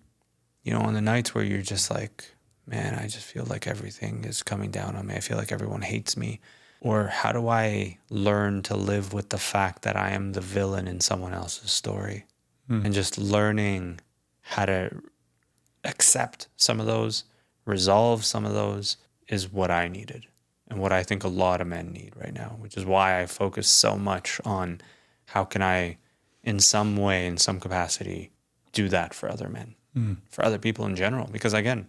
the nights where you're just like, man, I just feel like everything is coming down on me. I feel like everyone hates me. Or how do I learn to live with the fact that I am the villain in someone else's story? And just learning how to accept some of those, resolve some of those is what I needed. And what I think a lot of men need right now, which is why I focus so much on how can I, in some way, in some capacity, do that for other men, for other people in general. Because again,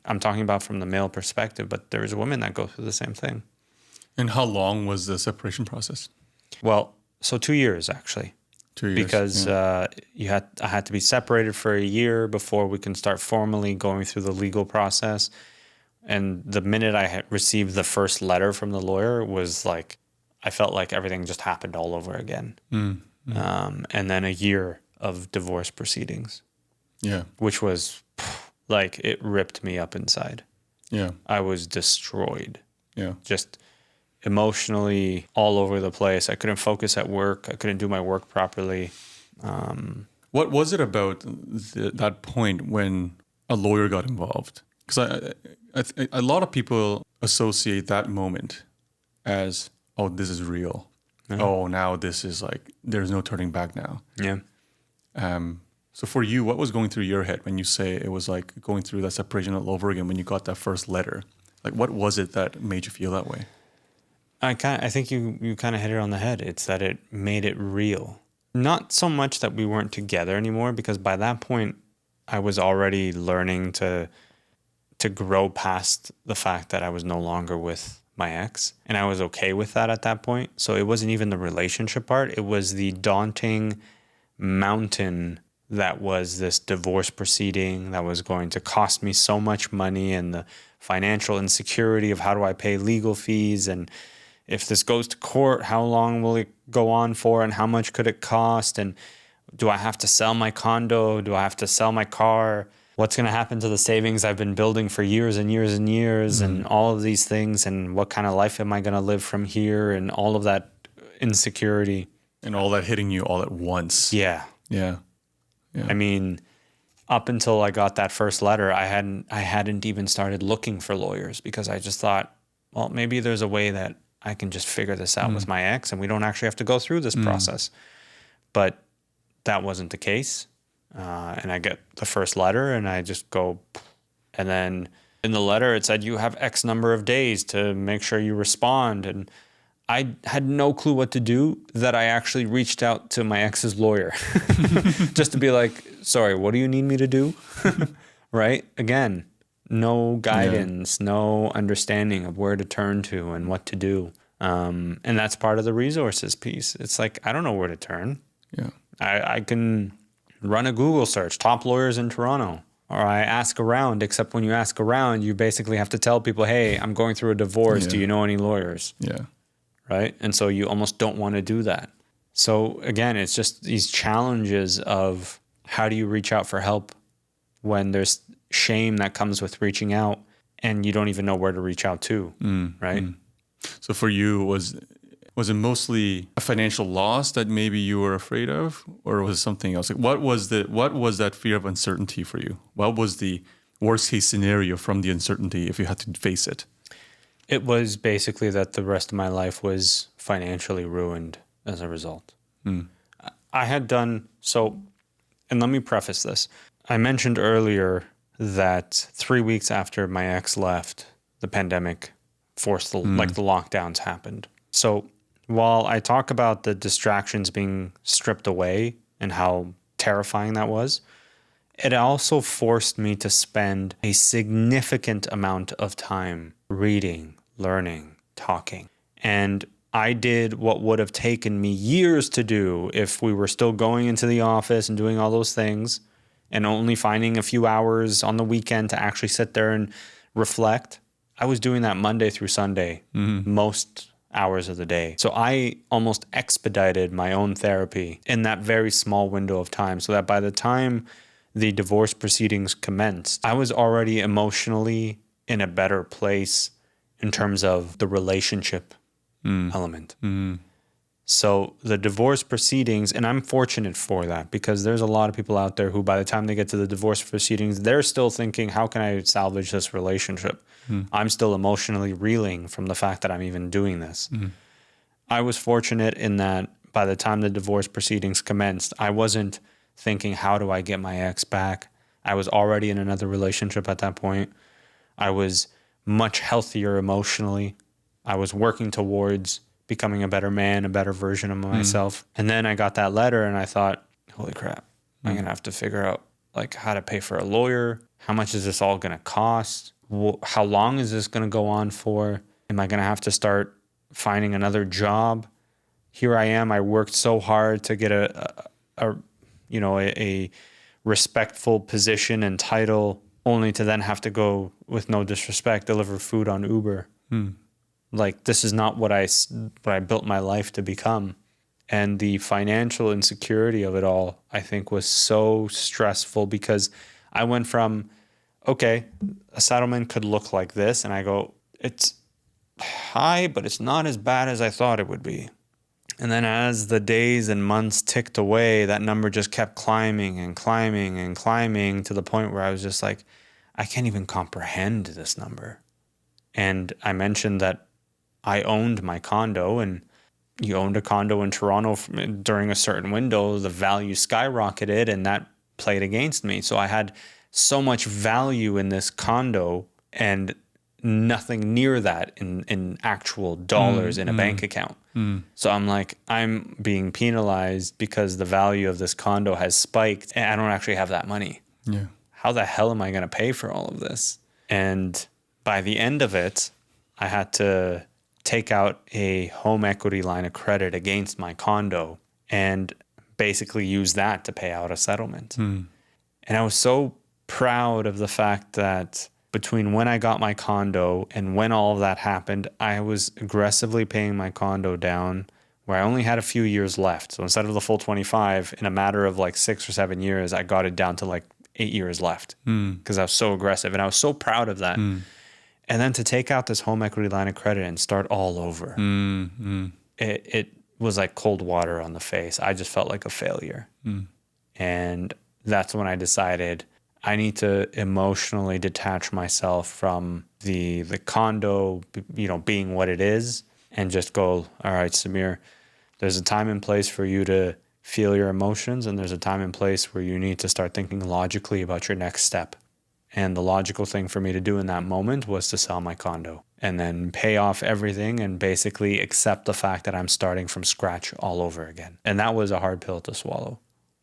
I'm talking about from the male perspective, but there's women that go through the same thing. And how long was the separation process? Well, so 2 years actually. 2 years. Because I had to be separated for a year before we can start formally going through the legal process. And the minute I had received the first letter from the lawyer was like, I felt like everything just happened all over again. And then a year of divorce proceedings. Yeah. Which was like, it ripped me up inside. Yeah. I was destroyed. Yeah. Just emotionally all over the place. I couldn't focus at work. I couldn't do my work properly. What was it about that point when a lawyer got involved? Because a lot of people associate that moment as, oh, this is real. Yeah. Oh, now this is like, there's no turning back now. Yeah. So for you, what was going through your head when you say it was like going through that separation all over again when you got that first letter? Like, what was it that made you feel that way? I think you kind of hit it on the head. It's that it made it real. Not so much that we weren't together anymore, because by that point, I was already learning to grow past the fact that I was no longer with my ex. And I was okay with that at that point. So it wasn't even the relationship part. It was the daunting mountain that was this divorce proceeding that was going to cost me so much money, and the financial insecurity of how do I pay legal fees, and if this goes to court, how long will it go on for, and how much could it cost, and Do I have to sell my condo? Do I have to sell my car? What's going to happen to the savings I've been building for years and years and years, and all of these things? And what kind of life am I going to live from here? And all of that insecurity. And all that hitting you all at once. Yeah. Yeah. I mean, up until I got that first letter, I hadn't even started looking for lawyers, because I just thought, well, maybe there's a way that I can just figure this out with my ex and we don't actually have to go through this process. But that wasn't the case. And I get the first letter and I just go, and then in the letter it said, you have X number of days to make sure you respond. And I had no clue what to do, that I actually reached out to my ex's lawyer just to be like, sorry, what do you need me to do? Right? Again, no guidance, no understanding of where to turn to and what to do. And that's part of the resources piece. It's like, I don't know where to turn. Yeah. I can run a Google search, top lawyers in Toronto, or I ask around, except when you ask around, you basically have to tell people, hey, I'm going through a divorce. Do you know any lawyers? Yeah. Right? And so you almost don't want to do that. So again, it's just these challenges of how do you reach out for help when there's shame that comes with reaching out and you don't even know where to reach out to, right? So for you, was it mostly a financial loss that maybe you were afraid of, or was it something else? Like what was that fear of uncertainty for you? What was the worst case scenario from the uncertainty if you had to face it? It was basically that the rest of my life was financially ruined as a result. I had done so, and let me preface this. I mentioned earlier that 3 weeks after my ex left, the pandemic forced the lockdowns happened. So while I talk about the distractions being stripped away and how terrifying that was, it also forced me to spend a significant amount of time reading, learning, talking. And I did what would have taken me years to do if we were still going into the office and doing all those things, and only finding a few hours on the weekend to actually sit there and reflect. I was doing that Monday through Sunday, most hours of the day. So I almost expedited my own therapy in that very small window of time, so that by the time the divorce proceedings commenced, I was already emotionally in a better place in terms of the relationship element. So the divorce proceedings, and I'm fortunate for that, because there's a lot of people out there who by the time they get to the divorce proceedings, they're still thinking, how can I salvage this relationship? I'm still emotionally reeling from the fact that I'm even doing this. I was fortunate in that by the time the divorce proceedings commenced, I wasn't thinking, how do I get my ex back? I was already in another relationship at that point. I was much healthier emotionally. I was working towards becoming a better man, a better version of myself. And then I got that letter and I thought, holy crap, I'm going to have to figure out like how to pay for a lawyer. How much is this all going to cost? How long is this going to go on for? Am I going to have to start finding another job? Here I am. I worked so hard to get a respectful position and title, only to then have to go, with no disrespect, deliver food on Uber. Like, this is not what I built my life to become. And the financial insecurity of it all, I think, was so stressful, because I went from, okay, a settlement could look like this. And I go, it's high, but it's not as bad as I thought it would be. And then as the days and months ticked away, that number just kept climbing and climbing and climbing, to the point where I was just like, I can't even comprehend this number. And I mentioned that I owned my condo, and you owned a condo in Toronto during a certain window, the value skyrocketed, and that played against me. So I had so much value in this condo and nothing near that in actual dollars in a bank account. So I'm like, I'm being penalized because the value of this condo has spiked and I don't actually have that money. Yeah. How the hell am I going to pay for all of this? And by the end of it, I had to take out a home equity line of credit against my condo and basically use that to pay out a settlement. And I was so proud of the fact that between when I got my condo and when all of that happened, I was aggressively paying my condo down where I only had a few years left. So instead of the full 25, in a matter of like 6 or 7 years, I got it down to like 8 years left because I was so aggressive and I was so proud of that. And then to take out this home equity line of credit and start all over, it was like cold water on the face. I just felt like a failure. And that's when I decided I need to emotionally detach myself from the condo, being what it is, and just go, all right, Samir, there's a time and place for you to feel your emotions, and there's a time and place where you need to start thinking logically about your next step. And the logical thing for me to do in that moment was to sell my condo and then pay off everything and basically accept the fact that I'm starting from scratch all over again. And that was a hard pill to swallow.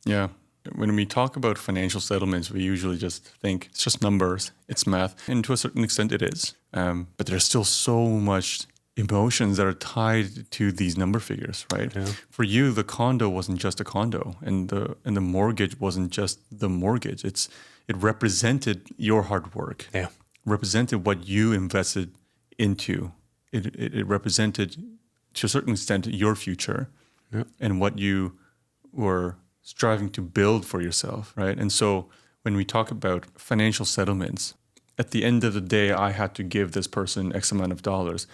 Yeah. When we talk about financial settlements, we usually just think it's just numbers, it's math. And to a certain extent it is. But there's still so much emotions that are tied to these number figures, right? Yeah. For you, the condo wasn't just a condo, and the mortgage wasn't just the mortgage. It represented your hard work. Yeah. Represented what you invested into. It represented, to a certain extent, your future, and what you were striving to build for yourself, right? And so when we talk about financial settlements, at the end of the day, I had to give this person X amount of dollars.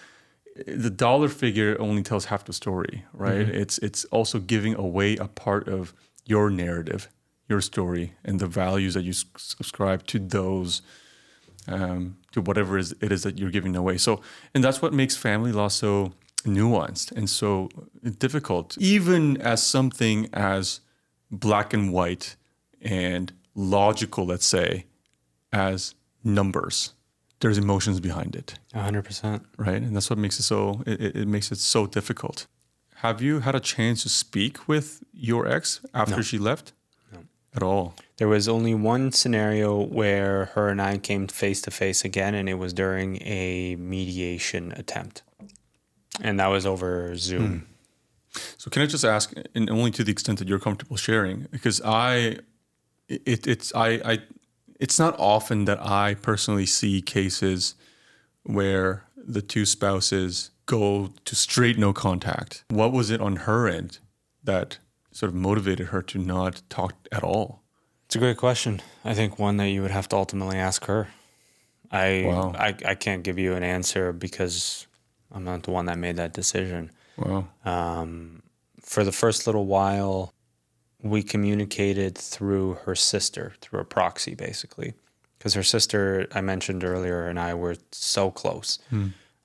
The dollar figure only tells half the story, right? It's also giving away a part of your narrative, your story, and the values that you subscribe to those, to whatever it is that you're giving away. So, and that's what makes family law so nuanced and so difficult, even as something as black and white and logical, let's say, as numbers. There's emotions behind it. 100%. Right? And that's what makes it so, it makes it so difficult. Have you had a chance to speak with your ex after she left? No. At all? There was only one scenario where her and I came face to face again, and it was during a mediation attempt. And that was over Zoom. So can I just ask, and only to the extent that you're comfortable sharing, because it's not often that I personally see cases where the two spouses go to straight no contact. What was it on her end that sort of motivated her to not talk at all? It's a great question. I think one that you would have to ultimately ask her. I can't give you an answer because I'm not the one that made that decision. Wow. For the first little while, we communicated through her sister, through a proxy, basically. Because her sister, I mentioned earlier, and I were so close.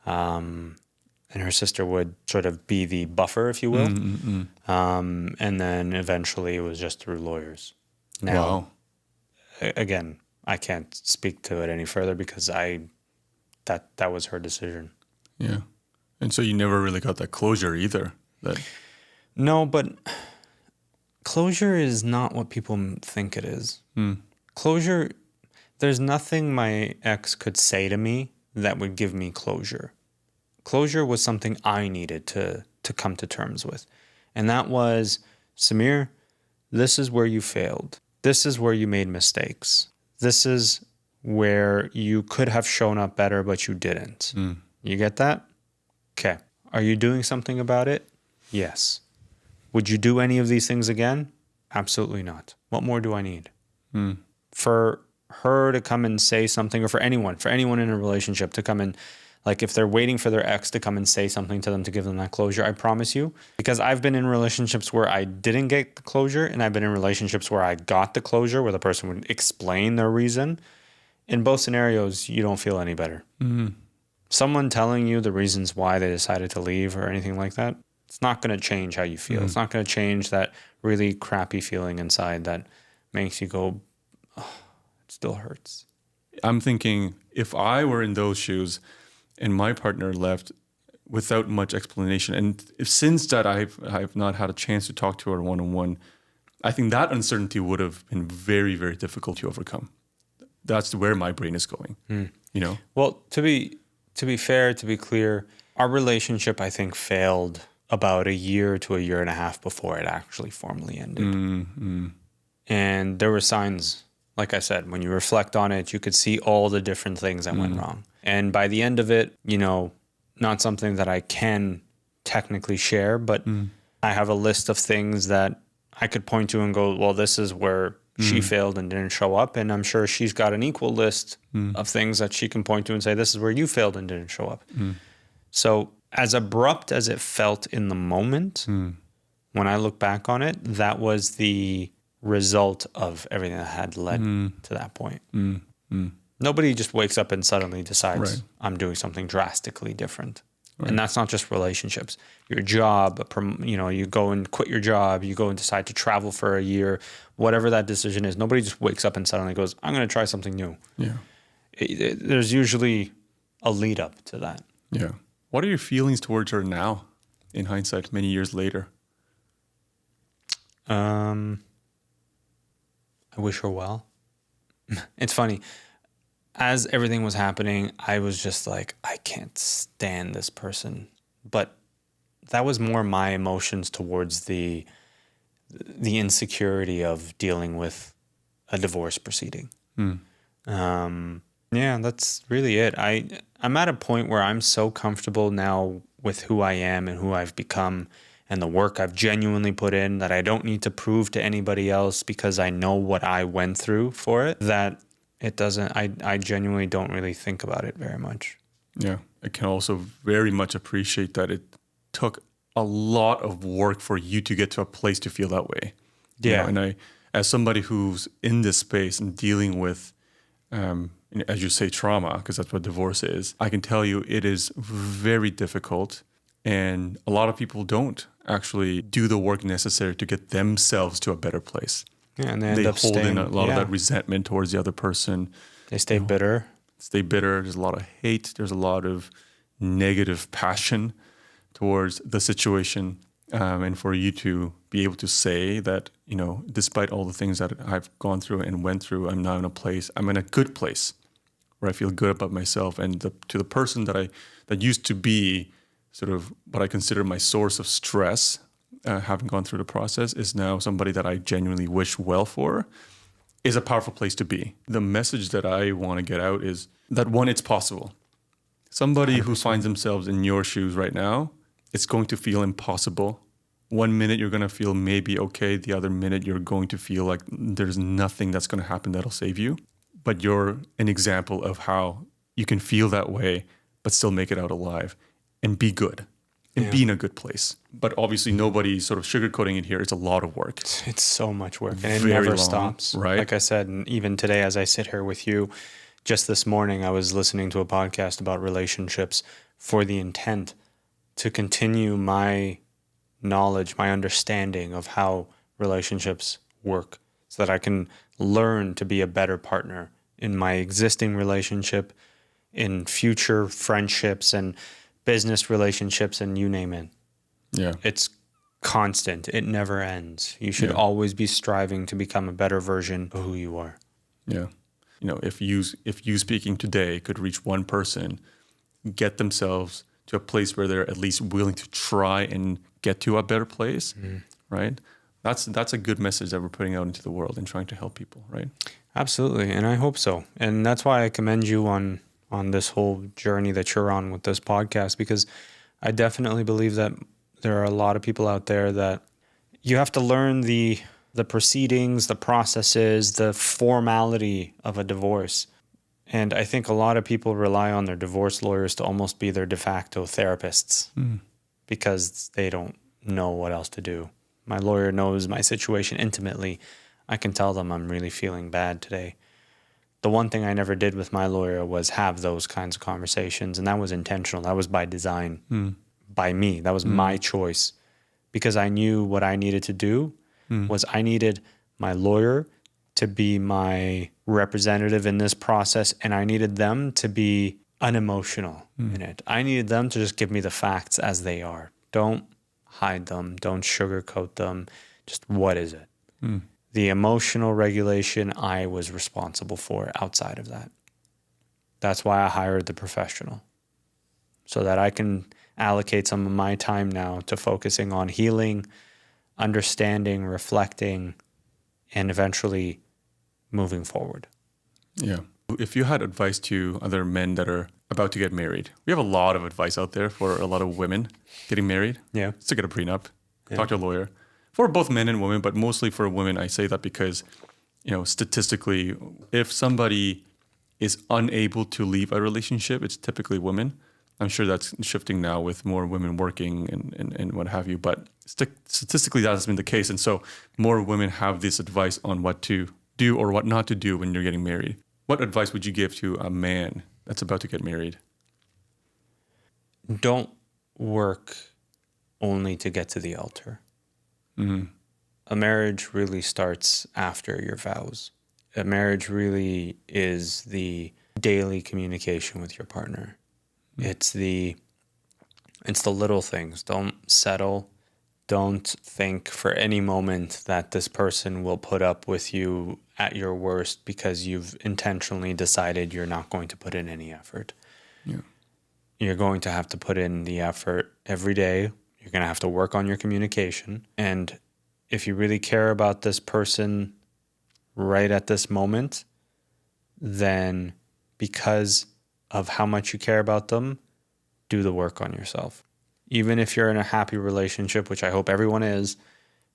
And her sister would sort of be the buffer, if you will. And then eventually it was just through lawyers. Now, again, I can't speak to it any further because that was her decision. Yeah. And so you never really got that closure either. No, but closure is not what people think it is. Closure, there's nothing my ex could say to me that would give me closure. Closure was something I needed to come to terms with. And that was, Samir, this is where you failed. This is where you made mistakes. This is where you could have shown up better, but you didn't. You get that? Okay. Are you doing something about it? Yes. Would you do any of these things again? Absolutely not. What more do I need? For her to come and say something, or for anyone in a relationship to come and, like, if they're waiting for their ex to come and say something to them to give them that closure, I promise you, because I've been in relationships where I didn't get the closure, and I've been in relationships where I got the closure, where the person would explain their reason. In both scenarios, you don't feel any better. Someone telling you the reasons why they decided to leave or anything like that, it's not going to change how you feel. It's not going to change that really crappy feeling inside that makes you go, oh, it still hurts. I'm thinking, if I were in those shoes and my partner left without much explanation, and since that I've not had a chance to talk to her one-on-one, I think that uncertainty would have been very, very difficult to overcome. That's where my brain is going, you know? Well, to be fair, to be clear, our relationship, I think, failed about a year to a year and a half before it actually formally ended. And there were signs, like I said, when you reflect on it, you could see all the different things that went wrong. And by the end of it, not something that I can technically share, but I have a list of things that I could point to and go, well, this is where she failed and didn't show up. And I'm sure she's got an equal list of things that she can point to and say, this is where you failed and didn't show up. So as abrupt as it felt in the moment, when I look back on it, that was the result of everything that had led to that point. Nobody just wakes up and suddenly decides, I'm doing something drastically different. And that's not just relationships. Your job, you go and quit your job, you go and decide to travel for a year, whatever that decision is. Nobody just wakes up and suddenly goes, I'm going to try something new. Yeah. There's usually a lead up to that. Yeah. What are your feelings towards her now, in hindsight, many years later? I wish her well. It's funny. As everything was happening, I was just like, I can't stand this person. But that was more my emotions towards the insecurity of dealing with a divorce proceeding. Yeah, that's really it. I'm at a point where I'm so comfortable now with who I am and who I've become and the work I've genuinely put in that I don't need to prove to anybody else because I know what I went through for it, that it doesn't, I genuinely don't really think about it very much. Yeah. I can also very much appreciate that it took a lot of work for you to get to a place to feel that way. Yeah. And I, as somebody who's in this space and dealing with, as you say, trauma, because that's what divorce is, I can tell you it is very difficult. And a lot of people don't actually do the work necessary to get themselves to a better place. Yeah, and they end up hold staying, in a lot of that resentment towards the other person. They stay bitter. Stay bitter. There's a lot of hate. There's a lot of negative passion towards the situation. And for you to be able to say that, despite all the things that I've gone through and went through, I'm now in a place, I'm in a good place where I feel good about myself. And to the person that used to be sort of what I consider my source of stress, having gone through the process, is now somebody that I genuinely wish well for, is a powerful place to be. The message that I want to get out is that, one, it's possible. Somebody 100%. Who finds themselves in your shoes right now, it's going to feel impossible. 1 minute you're going to feel maybe okay. The other minute you're going to feel like there's nothing that's going to happen that'll save you. But you're an example of how you can feel that way, but still make it out alive and be good and be in a good place. But obviously nobody's sort of sugarcoating it here. It's a lot of work. It's so much work and it Very never long, stops. right? Like I said, and even today as I sit here with you, just this morning I was listening to a podcast about relationships for the intent to continue my knowledge, my understanding of how relationships work so that I can learn to be a better partner in my existing relationship, in future friendships and business relationships, and you name it. Yeah. It's constant. It never ends. You should always be striving to become a better version of who you are. Yeah. If you speaking today could reach one person, get themselves to a place where they're at least willing to try and get to a better place, right? That's a good message that we're putting out into the world and trying to help people, right? Absolutely, and I hope so. And that's why I commend you on this whole journey that you're on with this podcast, because I definitely believe that there are a lot of people out there that you have to learn the proceedings, the processes, the formality of a divorce. And I think a lot of people rely on their divorce lawyers to almost be their de facto therapists because they don't know what else to do. My lawyer knows my situation intimately. I can tell them I'm really feeling bad today. The one thing I never did with my lawyer was have those kinds of conversations, and that was intentional. That was by design, by me. That was my choice, because I knew what I needed to do was I needed my lawyer to be my representative in this process, and I needed them to be unemotional in it. I needed them to just give me the facts as they are. Don't hide them. Don't sugarcoat them. Just what is it? The emotional regulation I was responsible for outside of that. That's why I hired the professional, so that I can allocate some of my time now to focusing on healing, understanding, reflecting, and eventually moving forward. Yeah. If you had advice to other men that are about to get married. We have a lot of advice out there for a lot of women getting married. Yeah. Just get a prenup, talk to a lawyer. For both men and women, but mostly for women, I say that because, statistically, if somebody is unable to leave a relationship, it's typically women. I'm sure that's shifting now with more women working and what have you. But statistically, that has been the case. And so more women have this advice on what to do or what not to do when you're getting married. What advice would you give to a man that's about to get married? Don't work only to get to the altar. Mm-hmm. A marriage really starts after your vows. A marriage really is the daily communication with your partner. It's the little things. Don't settle. Don't think for any moment that this person will put up with you at your worst because you've intentionally decided you're not going to put in any effort. Yeah. You're going to have to put in the effort every day. You're going to have to work on your communication. And if you really care about this person right at this moment, then because of how much you care about them, do the work on yourself. Even if you're in a happy relationship, which I hope everyone is,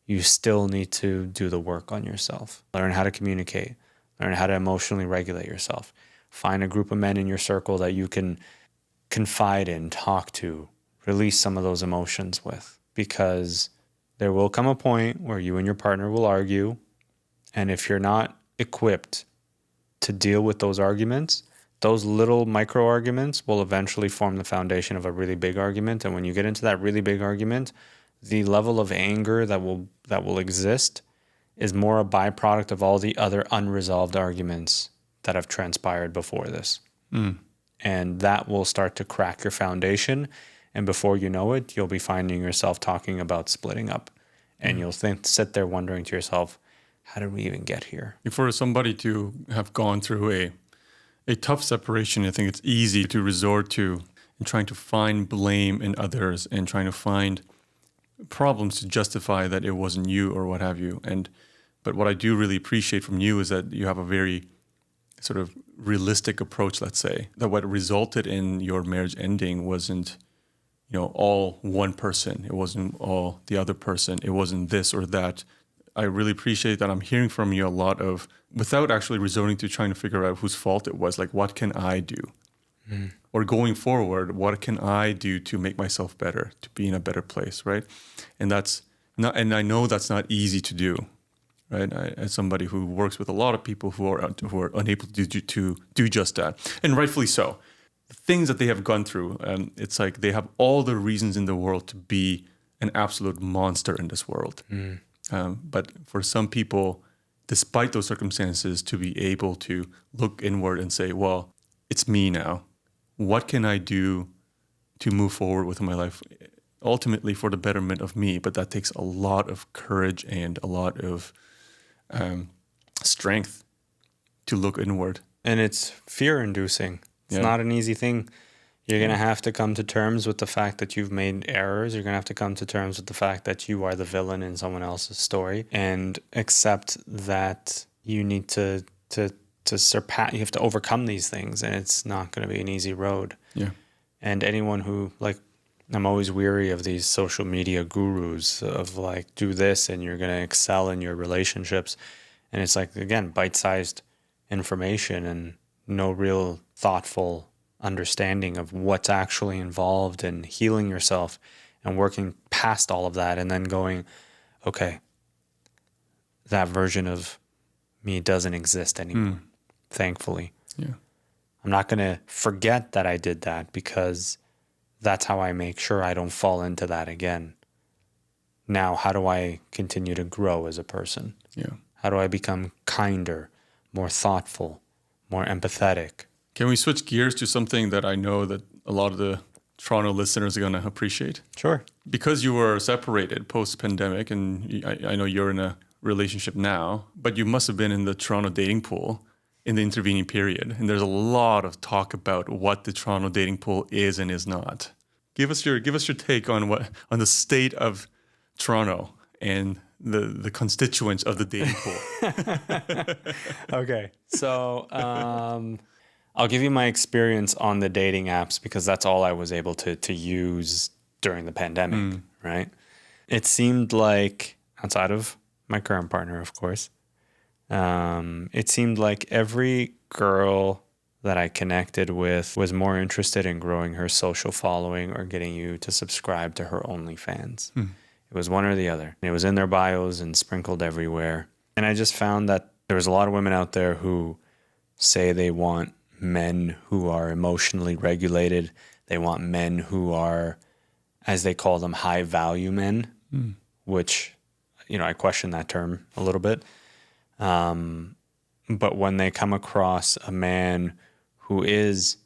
you still need to do the work on yourself. Learn how to communicate. Learn how to emotionally regulate yourself. Find a group of men in your circle that you can confide in, talk to, release some of those emotions with. Because there will come a point where you and your partner will argue. And if you're not equipped to deal with those arguments, those little micro arguments will eventually form the foundation of a really big argument. And when you get into that really big argument, the level of anger that will exist is more a byproduct of all the other unresolved arguments that have transpired before this. And that will start to crack your foundation. And before you know it, you'll be finding yourself talking about splitting up. And you'll sit there wondering to yourself, how did we even get here? For somebody to have gone through a tough separation, I think it's easy to resort to in trying to find blame in others and trying to find problems to justify that it wasn't you or what have you. But what I do really appreciate from you is that you have a very sort of realistic approach, let's say, that what resulted in your marriage ending wasn't, all one person. It wasn't all the other person. It wasn't this or that. I really appreciate that I'm hearing from you a lot of, without actually resorting to trying to figure out whose fault it was, like, what can I do? Or going forward, what can I do to make myself better, to be in a better place, right? And I know that's not easy to do, right? As somebody who works with a lot of people who are unable to do just that, and rightfully so. The things that they have gone through, it's like they have all the reasons in the world to be an absolute monster in this world. But for some people, despite those circumstances, to be able to look inward and say, well, it's me now. What can I do to move forward with my life, ultimately for the betterment of me? But that takes a lot of courage and a lot of strength to look inward. And it's fear-inducing. It's not an easy thing. You're going to have to come to terms with the fact that you've made errors. You're going to have to come to terms with the fact that you are the villain in someone else's story, and accept that you need to surpass, you have to overcome these things, and it's not going to be an easy road. Yeah. And anyone who, I'm always weary of these social media gurus of do this and you're going to excel in your relationships. And it's again, bite-sized information and no real thoughtful understanding of what's actually involved in healing yourself and working past all of that, and then going, okay, that version of me doesn't exist anymore, thankfully. Yeah. I'm not going to forget that I did that, because that's how I make sure I don't fall into that again. Now, how do I continue to grow as a person? Yeah. How do I become kinder, more thoughtful, more empathetic? Can we switch gears to something that I know that a lot of the Toronto listeners are going to appreciate? Sure. Because you were separated post-pandemic, and I know you're in a relationship now, but you must have been in the Toronto dating pool in the intervening period. And there's a lot of talk about what the Toronto dating pool is and is not. Give us your take on the state of Toronto and the constituents of the dating pool. Okay. So I'll give you my experience on the dating apps because that's all I was able to use during the pandemic, right? It seemed like, outside of my current partner, of course, it seemed like every girl that I connected with was more interested in growing her social following or getting you to subscribe to her OnlyFans. It was one or the other. It was in their bios and sprinkled everywhere. And I just found that there was a lot of women out there who say they want men who are emotionally regulated. They want men who are, as they call them, high value men, which, I question that term a little bit. But when they come across a man who is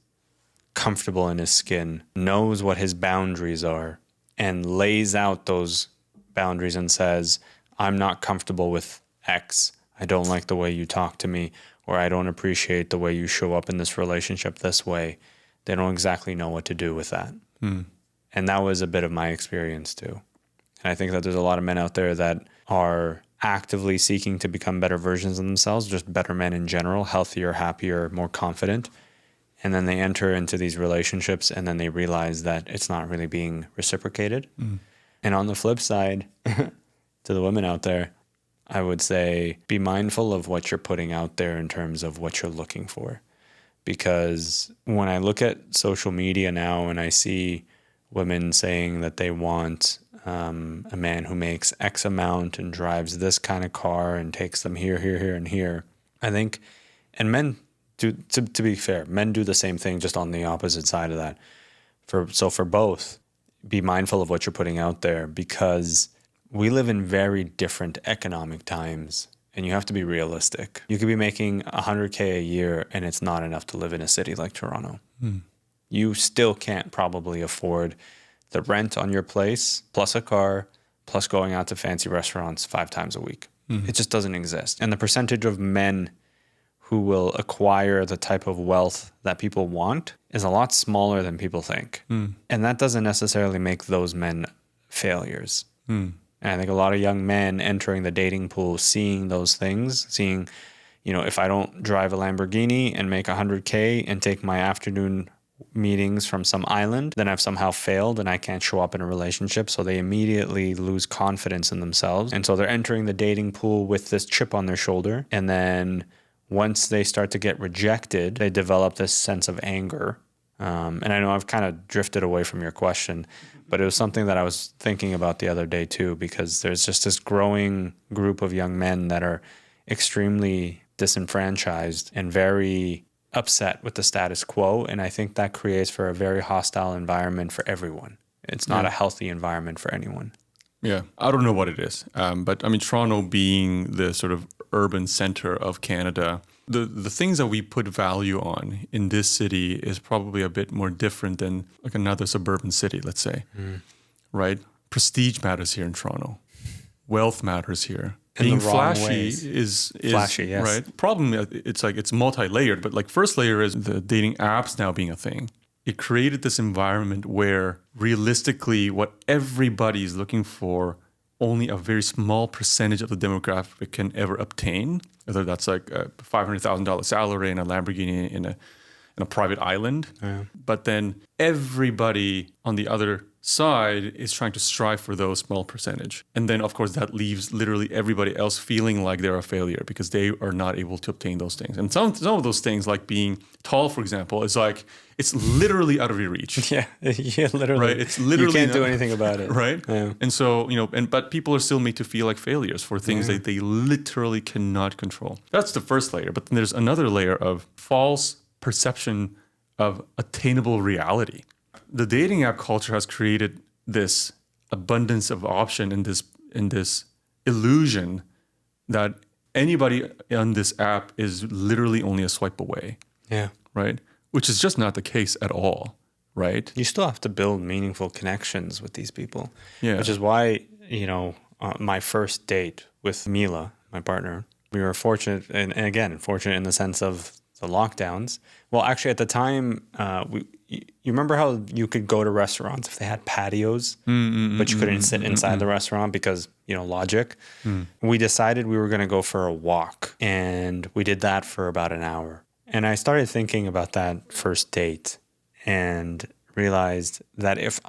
comfortable in his skin, knows what his boundaries are, and lays out those boundaries and says, I'm not comfortable with X. I don't like the way you talk to me, or I don't appreciate the way you show up in this relationship this way. They don't exactly know what to do with that. And that was a bit of my experience too. And I think that there's a lot of men out there that are actively seeking to become better versions of themselves, just better men in general, healthier, happier, more confident. And then they enter into these relationships and then they realize that it's not really being reciprocated. And on the flip side, to the women out there, I would say be mindful of what you're putting out there in terms of what you're looking for. Because when I look at social media now and I see women saying that they want a man who makes X amount and drives this kind of car and takes them here, here, here, and here, I think, and men do, to be fair, men do the same thing just on the opposite side of that. So for both, be mindful of what you're putting out there because we live in very different economic times and you have to be realistic. You could be making $100K a year and it's not enough to live in a city like Toronto. You still can't probably afford the rent on your place, plus a car, plus going out to fancy restaurants 5 times a week. It just doesn't exist. And the percentage of men who will acquire the type of wealth that people want is a lot smaller than people think. And that doesn't necessarily make those men failures. And I think a lot of young men entering the dating pool, seeing those things, seeing, if I don't drive a Lamborghini and make $100K and take my afternoon meetings from some island, then I've somehow failed and I can't show up in a relationship. So they immediately lose confidence in themselves. And so they're entering the dating pool with this chip on their shoulder. And then once they start to get rejected, they develop this sense of anger. And I know I've kind of drifted away from your question, but it was something that I was thinking about the other day too, because there's just this growing group of young men that are extremely disenfranchised and very upset with the status quo. And I think that creates for a very hostile environment for everyone. It's not a healthy environment for anyone. Yeah, I don't know what it is. But I mean, Toronto being the sort of urban center of Canada, the things that we put value on in this city is probably a bit more different than like another suburban city, let's say, right? Prestige matters here in Toronto. Wealth matters here. In Being the wrong flashy ways. is Flashy, yes. right. Problem, it's multi-layered, but like first layer is the dating apps now being a thing. It created this environment where realistically what everybody is looking for, only a very small percentage of the demographic can ever obtain, whether that's like a $500,000 salary and a Lamborghini in a private island. Yeah. But then everybody on the other side is trying to strive for those small percentage. And then, of course, that leaves literally everybody else feeling like they're a failure because they are not able to obtain those things. And some of those things, like being tall, for example, is like, it's literally out of your reach. Yeah, literally. Right? It's literally you can't do anything about it. Right? Yeah. And so, but people are still made to feel like failures for things that they literally cannot control. That's the first layer. But then there's another layer of false perception of attainable reality. The dating app culture has created this abundance of option in this illusion that anybody on this app is literally only a swipe away. Yeah. Right? Which is just not the case at all. Right? You still have to build meaningful connections with these people. Yeah. Which is why, my first date with Mila, my partner, we were fortunate, and again, fortunate in the sense of the lockdowns. Well, actually, at the time, you remember how you could go to restaurants if they had patios, but you couldn't sit inside the restaurant because, logic. We decided we were going to go for a walk, and we did that for about an hour. And I started thinking about that first date and realized that if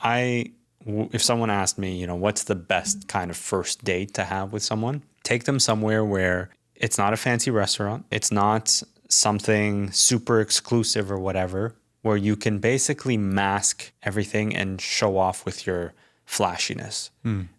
someone asked me, what's the best kind of first date to have with someone, take them somewhere where it's not a fancy restaurant, it's not something super exclusive or whatever, where you can basically mask everything and show off with your flashiness.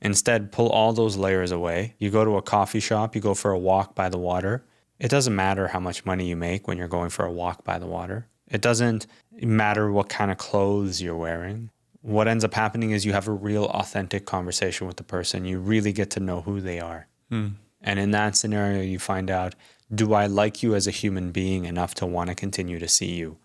Instead, pull all those layers away. You go to a coffee shop, you go for a walk by the water. It doesn't matter how much money you make when you're going for a walk by the water. It doesn't matter what kind of clothes you're wearing. What ends up happening is you have a real authentic conversation with the person. You really get to know who they are. And in that scenario, you find out, do I like you as a human being enough to want to continue to see you?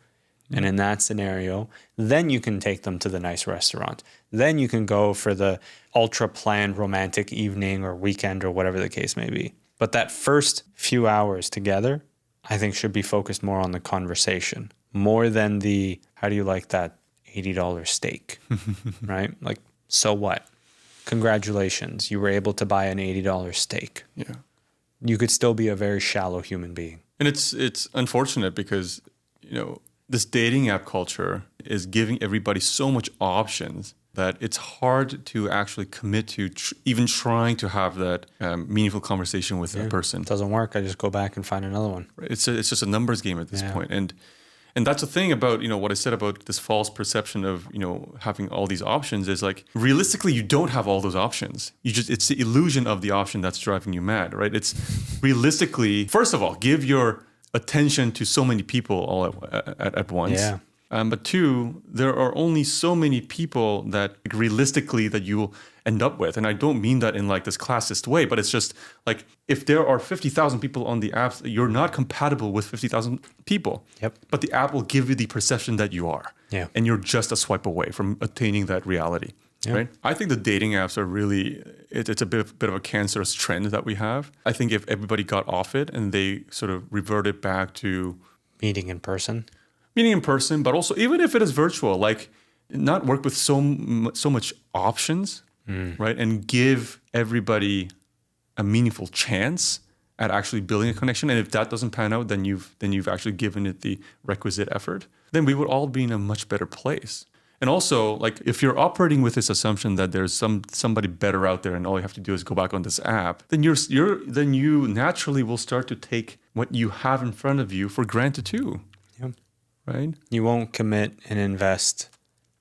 And in that scenario, then you can take them to the nice restaurant. Then you can go for the ultra planned romantic evening or weekend or whatever the case may be. But that first few hours together, I think should be focused more on the conversation, more than the, how do you like that $80 steak, right? Like, so what? Congratulations, you were able to buy an $80 steak. Yeah. You could still be a very shallow human being. And it's unfortunate because, this dating app culture is giving everybody so much options that it's hard to actually commit to even trying to have that meaningful conversation with a person. It doesn't work. I just go back and find another one. It's just a numbers game at this point. And that's the thing about, what I said about this false perception of, having all these options is like, realistically, you don't have all those options. It's the illusion of the option that's driving you mad, right? It's realistically, first of all, give your attention to so many people all at once. Yeah. But two, there are only so many people that realistically that you will end up with. And I don't mean that in like this classist way, but it's just like if there are 50,000 people on the apps, you're not compatible with 50,000 people. Yep. But the app will give you the perception that you are. Yeah. And you're just a swipe away from attaining that reality. Yeah. Right? I think the dating apps are really, it's a bit of a cancerous trend that we have. I think if everybody got off it and they sort of reverted back to Meeting in person, but also even if it is virtual, like not work with so much options, right? And give everybody a meaningful chance at actually building a connection. And if that doesn't pan out, then you've actually given it the requisite effort. Then we would all be in a much better place. And also, like if you're operating with this assumption that there's somebody better out there, and all you have to do is go back on this app, then you naturally will start to take what you have in front of you for granted too. Yep. Right? You won't commit and invest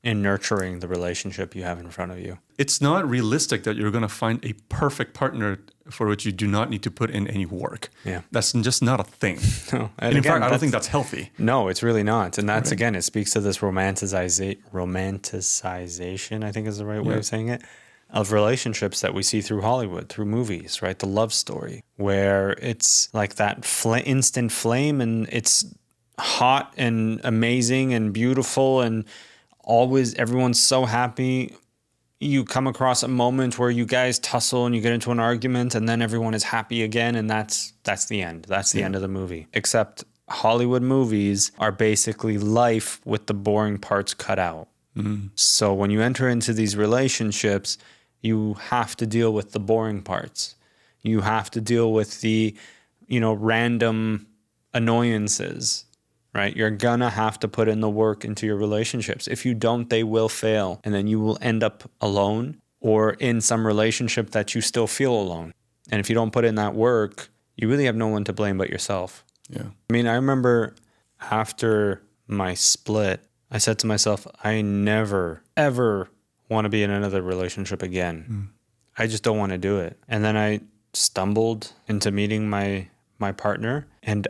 in nurturing the relationship you have in front of you. It's not realistic that you're going to find a perfect partner for which you do not need to put in any work. Yeah. That's just not a thing. No. And in fact, I don't think that's healthy. No, it's really not. And that's, Right. again, it speaks to this romanticization, I think is the right way of saying it, of relationships that we see through Hollywood, through movies, right? The love story, where it's like that instant flame and it's hot and amazing and beautiful and always everyone's so happy. You come across a moment where you guys tussle and you get into an argument and then everyone is happy again, and that's the end. That's the end of the movie. Except Hollywood movies are basically life with the boring parts cut out. So when you enter into these relationships, you have to deal with the boring parts. You have to deal with the, random annoyances. Right? You're gonna have to put in the work into your relationships. If you don't, they will fail. And then you will end up alone or in some relationship that you still feel alone. And if you don't put in that work, you really have no one to blame but yourself. Yeah. I mean, I remember after my split, I said to myself, I never, ever want to be in another relationship again. I just don't want to do it. And then I stumbled into meeting my partner, and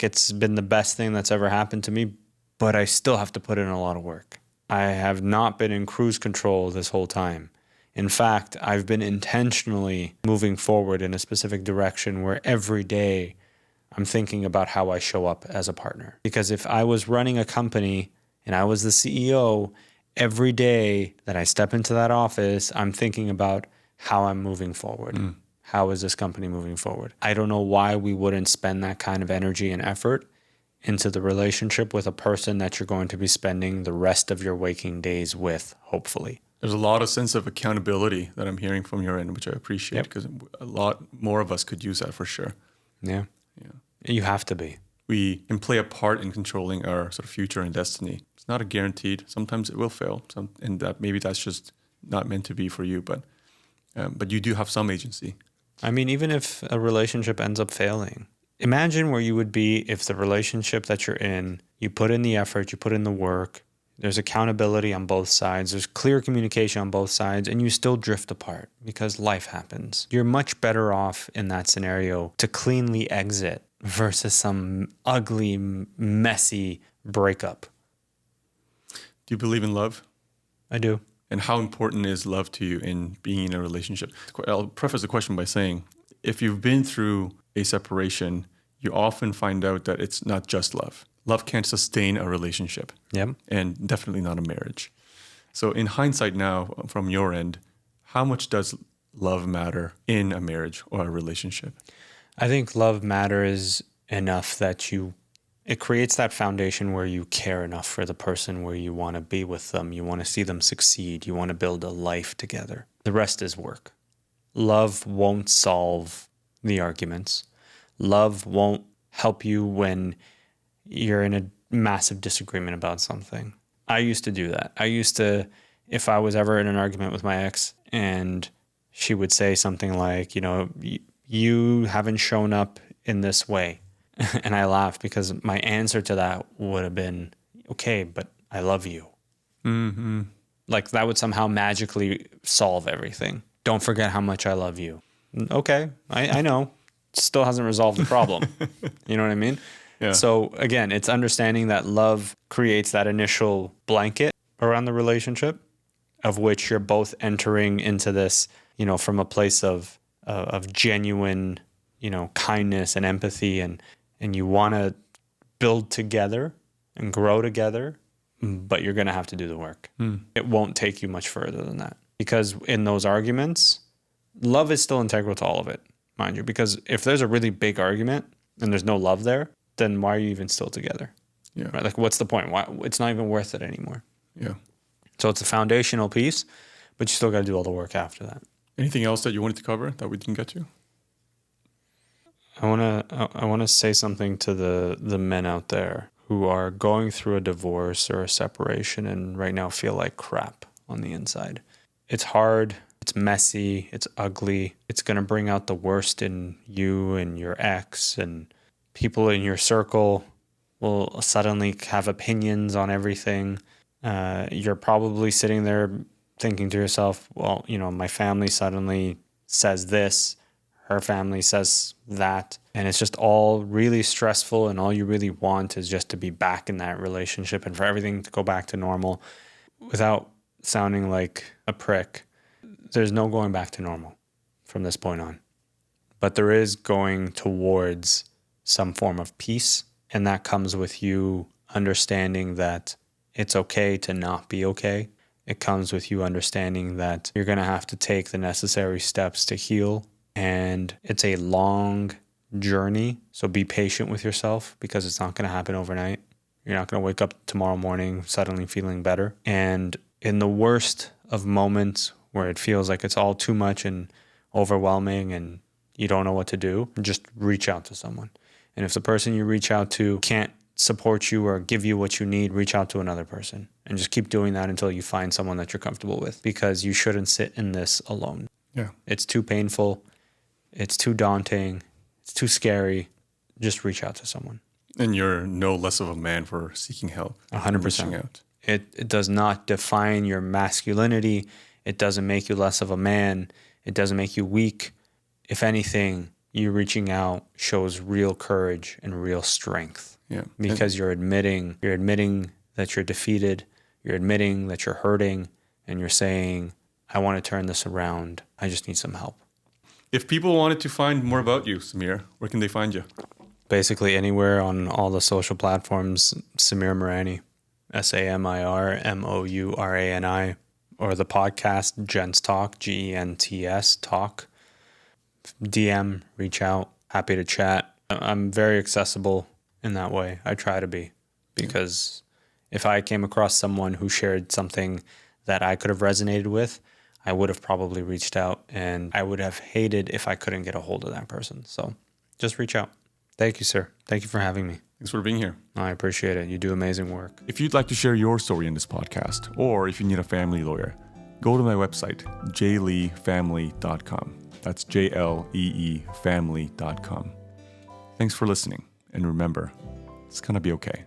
it's been the best thing that's ever happened to me, but I still have to put in a lot of work. I have not been in cruise control this whole time. In fact, I've been intentionally moving forward in a specific direction where every day I'm thinking about how I show up as a partner. Because if I was running a company and I was the CEO, every day that I step into that office, I'm thinking about how I'm moving forward. How is this company moving forward? I don't know why we wouldn't spend that kind of energy and effort into the relationship with a person that you're going to be spending the rest of your waking days with, hopefully. There's a lot of sense of accountability that I'm hearing from your end, which I appreciate because a lot more of us could use that for sure. Yeah. You have to be. we can play a part in controlling our sort of future and destiny. It's not a guaranteed. Sometimes it will fail, and that maybe that's just not meant to be for you. But you do have some agency. I mean, even if a relationship ends up failing, imagine where you would be if the relationship that you're in, you put in the effort, you put in the work, there's accountability on both sides, there's clear communication on both sides, and you still drift apart because life happens. You're much better off in that scenario to cleanly exit versus some ugly, messy breakup. Do you believe in love? I do. And how important is love to you in being in a relationship? I'll preface the question by saying, if you've been through a separation, you often find out that it's not just love. Love can't sustain a relationship. Yep. And definitely not a marriage. So in hindsight now, from your end, how much does love matter in a marriage or a relationship? I think love matters enough that it creates that foundation where you care enough for the person, where you want to be with them, you want to see them succeed, you want to build a life together. The rest is work. Love won't solve the arguments. Love won't help you when you're in a massive disagreement about something. I used to do that. If I was ever in an argument with my ex and she would say something like, you haven't shown up in this way. And I laughed because my answer to that would have been, okay, but I love you. Mm-hmm. Like that would somehow magically solve everything. Don't forget how much I love you. Okay, I know. Still hasn't resolved the problem. You know what I mean? Yeah. So again, it's understanding that love creates that initial blanket around the relationship of which you're both entering into this, from a place of genuine, kindness and empathy and you want to build together and grow together, but you're going to have to do the work. It won't take you much further than that because in those arguments, love is still integral to all of it, mind you, because if there's a really big argument and there's no love there, then why are you even still together? Yeah. Right? Like, what's the point? Why? It's not even worth it anymore. Yeah. So it's a foundational piece, but you still got to do all the work after that. Anything else that you wanted to cover that we didn't get to? I want to say something to the men out there who are going through a divorce or a separation and right now feel like crap on the inside. It's hard. It's messy. It's ugly. It's going to bring out the worst in you and your ex, and people in your circle will suddenly have opinions on everything. You're probably sitting there thinking to yourself, well, my family suddenly says this, her family says that, and it's just all really stressful, and all you really want is just to be back in that relationship and for everything to go back to normal. Without sounding like a prick, there's no going back to normal from this point on. But there is going towards some form of peace, and that comes with you understanding that it's okay to not be okay. It comes with you understanding that you're going to have to take the necessary steps to heal, and it's a long journey. So be patient with yourself because it's not going to happen overnight. You're not going to wake up tomorrow morning suddenly feeling better. And in the worst of moments where it feels like it's all too much and overwhelming and you don't know what to do, just reach out to someone. And if the person you reach out to can't support you or give you what you need, reach out to another person and just keep doing that until you find someone that you're comfortable with, because you shouldn't sit in this alone. Yeah. It's too painful. It's too daunting. It's too scary. Just reach out to someone. And you're no less of a man for seeking help. 100%. Reaching out. It does not define your masculinity. It doesn't make you less of a man. It doesn't make you weak. If anything, you reaching out shows real courage and real strength. Yeah. Because you're admitting that you're defeated, you're admitting that you're hurting, and you're saying, I want to turn this around. I just need some help. If people wanted to find more about you, Samir, where can they find you? Basically anywhere on all the social platforms, Samir Mourani, SamirMourani, or the podcast, Gents Talk, GENTS Talk. DM, reach out, happy to chat. I'm very accessible in that way. I try to be, because if I came across someone who shared something that I could have resonated with, I would have probably reached out, and I would have hated if I couldn't get a hold of that person. So just reach out. Thank you, sir. Thank you for having me. Thanks for being here. I appreciate it. You do amazing work. If you'd like to share your story in this podcast, or if you need a family lawyer, go to my website, jleefamily.com. That's JLEE family.com. Thanks for listening. And remember, it's going to be okay.